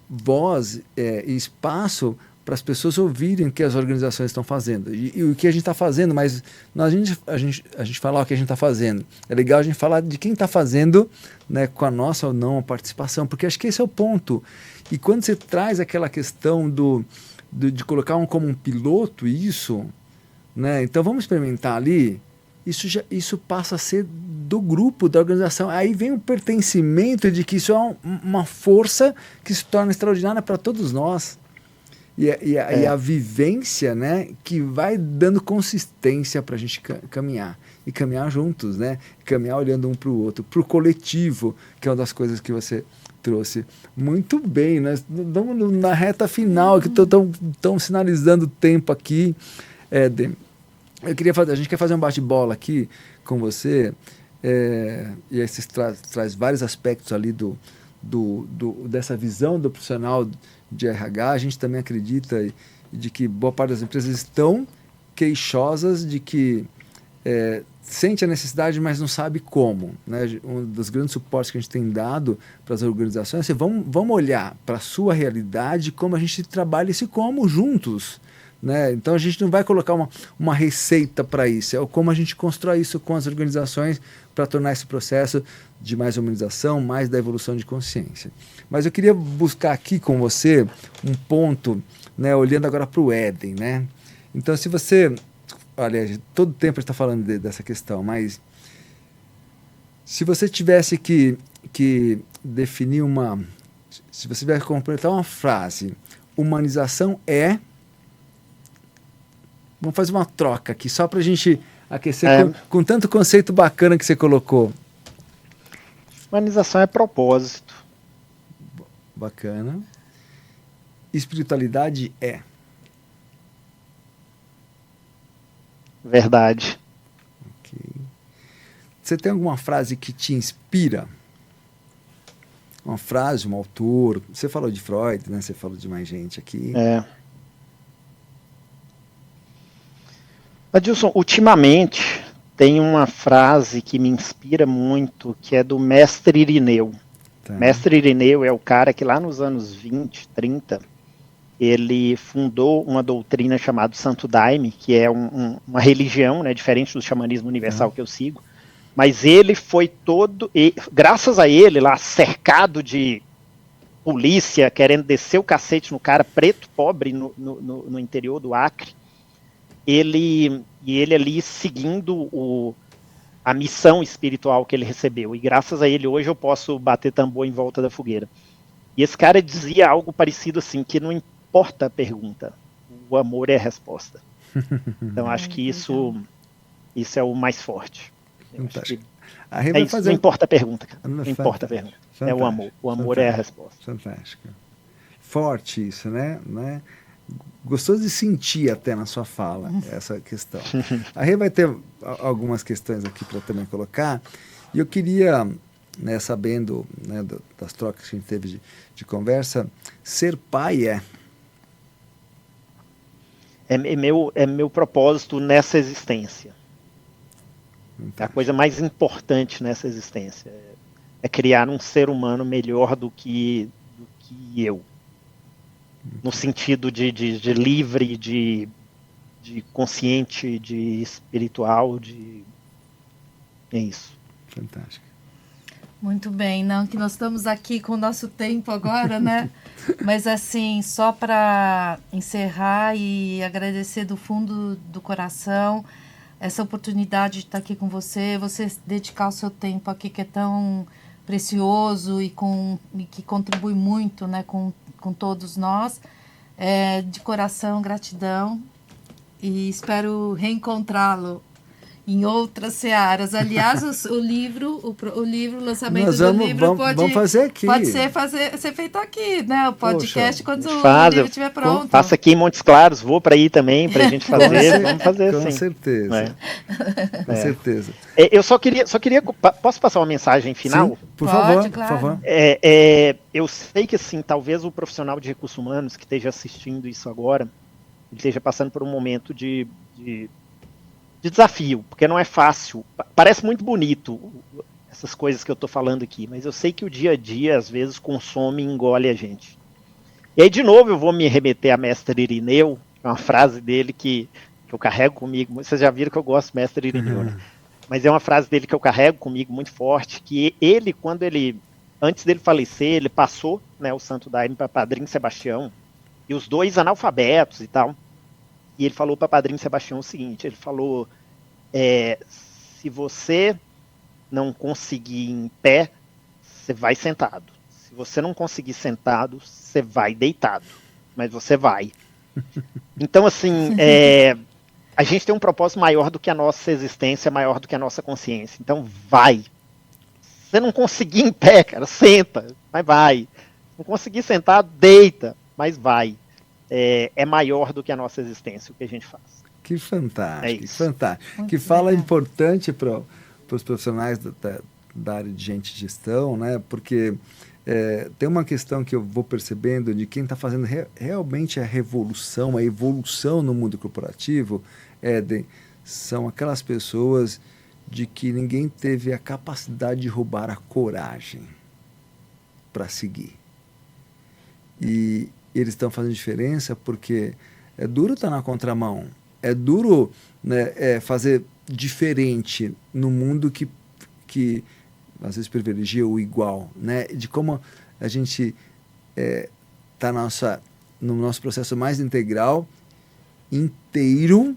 Speaker 1: voz e espaço para as pessoas ouvirem o que as organizações estão fazendo. E o que a gente está fazendo, mas a gente falar o que a gente está fazendo. É legal a gente falar de quem está fazendo, né, com a nossa ou não participação, porque acho que esse é o ponto. E quando você traz aquela questão de colocar como um piloto isso, né, então vamos experimentar ali, isso passa a ser do grupo, da organização. Aí vem o pertencimento de que isso é uma força que se torna extraordinária para todos nós. E a vivência, né, que vai dando consistência para a gente caminhar. E caminhar juntos, né? Caminhar olhando um para o outro, para o coletivo, que é uma das coisas que você trouxe. Muito bem, nós estamos na reta final, que estão sinalizando o tempo aqui. A gente quer fazer um bate-bola aqui com você, e aí você traz vários aspectos ali dessa visão do profissional de RH. A gente também acredita de que boa parte das empresas estão queixosas de que sente a necessidade, mas não sabe como, né? Um dos grandes suportes que a gente tem dado para as organizações é vamos olhar para a sua realidade, como a gente trabalha esse como juntos, né? Então a gente não vai colocar uma receita para isso, é como a gente constrói isso com as organizações para tornar esse processo de mais humanização, mais da evolução de consciência. Mas eu queria buscar aqui com você um ponto, né, olhando agora para o Éden, né? Então, se você... Olha, todo tempo a gente está falando dessa questão, mas se você tivesse que definir se você tivesse que completar uma frase, humanização é... Vamos fazer uma troca aqui, só para a gente aquecer com tanto conceito bacana que você colocou.
Speaker 3: Humanização é propósito.
Speaker 1: Bacana. Espiritualidade é...
Speaker 3: Verdade.
Speaker 1: Ok. Você tem alguma frase que te inspira? Uma frase, um autor? Você falou de Freud, né? Você falou de mais gente aqui.
Speaker 3: Adilson, ultimamente tem uma frase que me inspira muito, que é do Mestre Irineu. Tá. Mestre Irineu é o cara que lá nos anos 20, 30, ele fundou uma doutrina chamada Santo Daime, que é uma religião, né, diferente do xamanismo universal que eu sigo, mas ele foi graças a ele, lá cercado de polícia, querendo descer o cacete no cara preto, pobre, no interior do Acre, ele ali seguindo a missão espiritual que ele recebeu, e graças a ele hoje eu posso bater tambor em volta da fogueira. E esse cara dizia algo parecido assim, que não importa a pergunta, o amor é a resposta. Então acho que isso é o mais forte. Não importa a pergunta, cara. Não importa a pergunta. É o amor. O amor é a resposta.
Speaker 1: Fantástico. Forte isso, né? Gostoso de sentir até na sua fala essa questão. A Rê vai ter algumas questões aqui para também colocar, e eu queria, né, sabendo, né, das trocas que a gente teve de conversa, ser pai
Speaker 3: é meu propósito nessa existência. É a coisa mais importante nessa existência. É criar um ser humano melhor do que eu. No sentido de livre, de consciente, de espiritual, é isso.
Speaker 1: Fantástico.
Speaker 2: Muito bem, não que nós estamos aqui com o nosso tempo agora, né? Mas assim, só para encerrar e agradecer do fundo do coração essa oportunidade de estar aqui com você dedicar o seu tempo aqui que é tão precioso e que contribui muito, né, com todos nós. De coração, gratidão e espero reencontrá-lo em outras searas. Aliás, o lançamento do livro
Speaker 1: vamos fazer aqui.
Speaker 2: Pode ser feito aqui, né? O podcast, quando o livro estiver pronto.
Speaker 3: Faça aqui em Montes Claros, vou para aí também, para a gente fazer. Vamos fazer
Speaker 1: com
Speaker 3: sim.
Speaker 1: Certeza. Com certeza.
Speaker 3: Eu só queria. Posso passar uma mensagem final?
Speaker 1: Sim, por favor.
Speaker 3: Eu sei que, assim, talvez o profissional de recursos humanos que esteja assistindo isso agora, ele esteja passando por um momento de desafio, porque não é fácil. Parece muito bonito essas coisas que eu estou falando aqui, mas eu sei que o dia a dia, às vezes, consome e engole a gente. E aí, de novo, eu vou me remeter a Mestre Irineu, uma frase dele que eu carrego comigo. Vocês já viram que eu gosto do Mestre Irineu, né? Mas é uma frase dele que eu carrego comigo muito forte, que ele, antes dele falecer, ele passou, né, o Santo Daime para Padrinho Sebastião, e os dois analfabetos e tal. E ele falou para Padrinho Sebastião o seguinte, ele falou, se você não conseguir em pé, você vai sentado. Se você não conseguir sentado, você vai deitado. Mas você vai. Então, assim, a gente tem um propósito maior do que a nossa existência, maior do que a nossa consciência. Então, vai. Se você não conseguir em pé, cara, senta, mas vai. Se não conseguir sentado, deita, mas vai. É maior do que a nossa existência, o que a gente faz.
Speaker 1: Que fantástico, fantástico. Que fala importante para os profissionais da área de gente de gestão, né? Porque tem uma questão que eu vou percebendo de quem está fazendo realmente a revolução, a evolução no mundo corporativo, são aquelas pessoas de que ninguém teve a capacidade de roubar a coragem para seguir. E eles estão fazendo diferença porque é duro estar na contramão, é duro, né, fazer diferente no mundo que às vezes privilegia o igual, né? De como a gente está no nosso processo mais integral, inteiro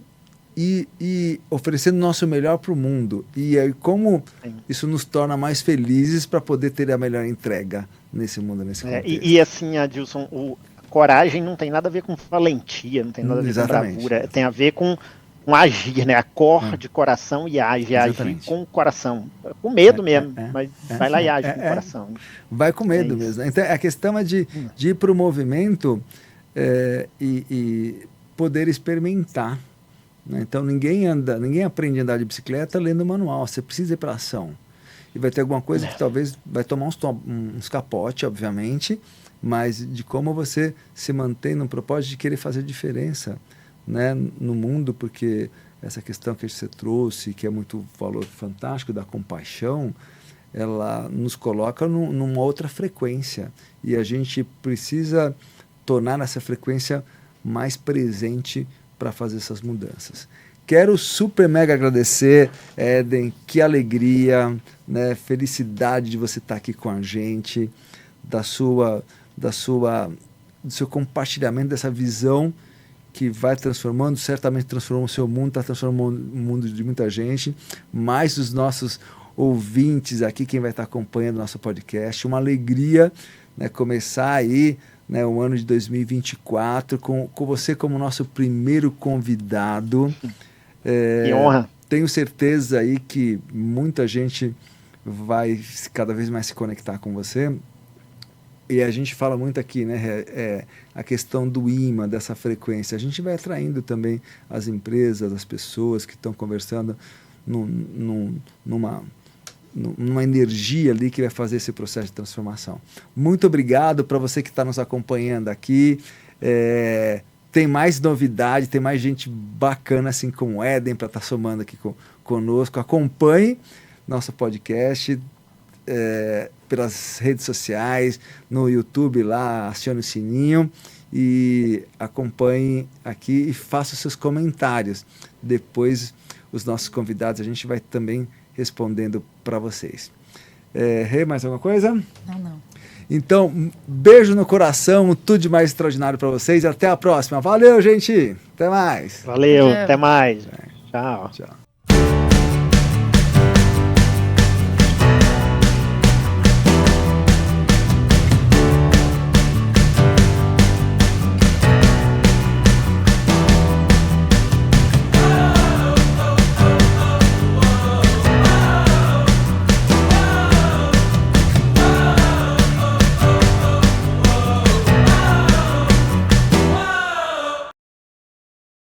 Speaker 1: e oferecendo o nosso melhor para o mundo. E aí como isso nos torna mais felizes para poder ter a melhor entrega nesse mundo, nesse contexto.
Speaker 3: E assim, Adilson, coragem não tem nada a ver com valentia, não tem nada a ver com bravura, tem a ver com agir, né? Acorde coração e age, agir com o coração. Com medo mesmo, mas vai lá e age com o coração.
Speaker 1: Vai com medo mesmo. Então, a questão é de ir para o movimento e poder experimentar. Né? Então, ninguém aprende a andar de bicicleta lendo manual, você precisa ir para a ação. E vai ter alguma coisa que talvez vai tomar uns capote, obviamente, mas de como você se mantém no propósito de querer fazer diferença, né, no mundo, porque essa questão que você trouxe, que é muito valor fantástico da compaixão, ela nos coloca numa outra frequência e a gente precisa tornar essa frequência mais presente para fazer essas mudanças. Quero super mega agradecer, Éden, que alegria, né, felicidade de você estar aqui com a gente, do seu compartilhamento dessa visão que vai transformando, certamente transformou o seu mundo, está transformando o mundo de muita gente, mais os nossos ouvintes aqui, quem vai estar acompanhando o nosso podcast. Uma alegria, né, começar aí, né, o ano de 2024 com você como nosso primeiro convidado.
Speaker 3: Que honra.
Speaker 1: Tenho certeza aí que muita gente vai cada vez mais se conectar com você. E a gente fala muito aqui, né, a questão do imã, dessa frequência. A gente vai atraindo também as empresas, as pessoas que estão conversando numa energia ali que vai fazer esse processo de transformação. Muito obrigado para você que está nos acompanhando aqui. Tem mais novidade, tem mais gente bacana, assim como o Éden, para estar somando aqui conosco. Acompanhe nosso podcast pelas redes sociais, no YouTube lá, acione o sininho e acompanhe aqui e faça os seus comentários. Depois, os nossos convidados, a gente vai também respondendo para vocês. Rê, mais alguma coisa?
Speaker 2: Não.
Speaker 1: Então, beijo no coração, tudo de mais extraordinário para vocês e até a próxima. Valeu, gente! Até mais!
Speaker 3: Valeu, até mais. Tchau.
Speaker 1: Tchau.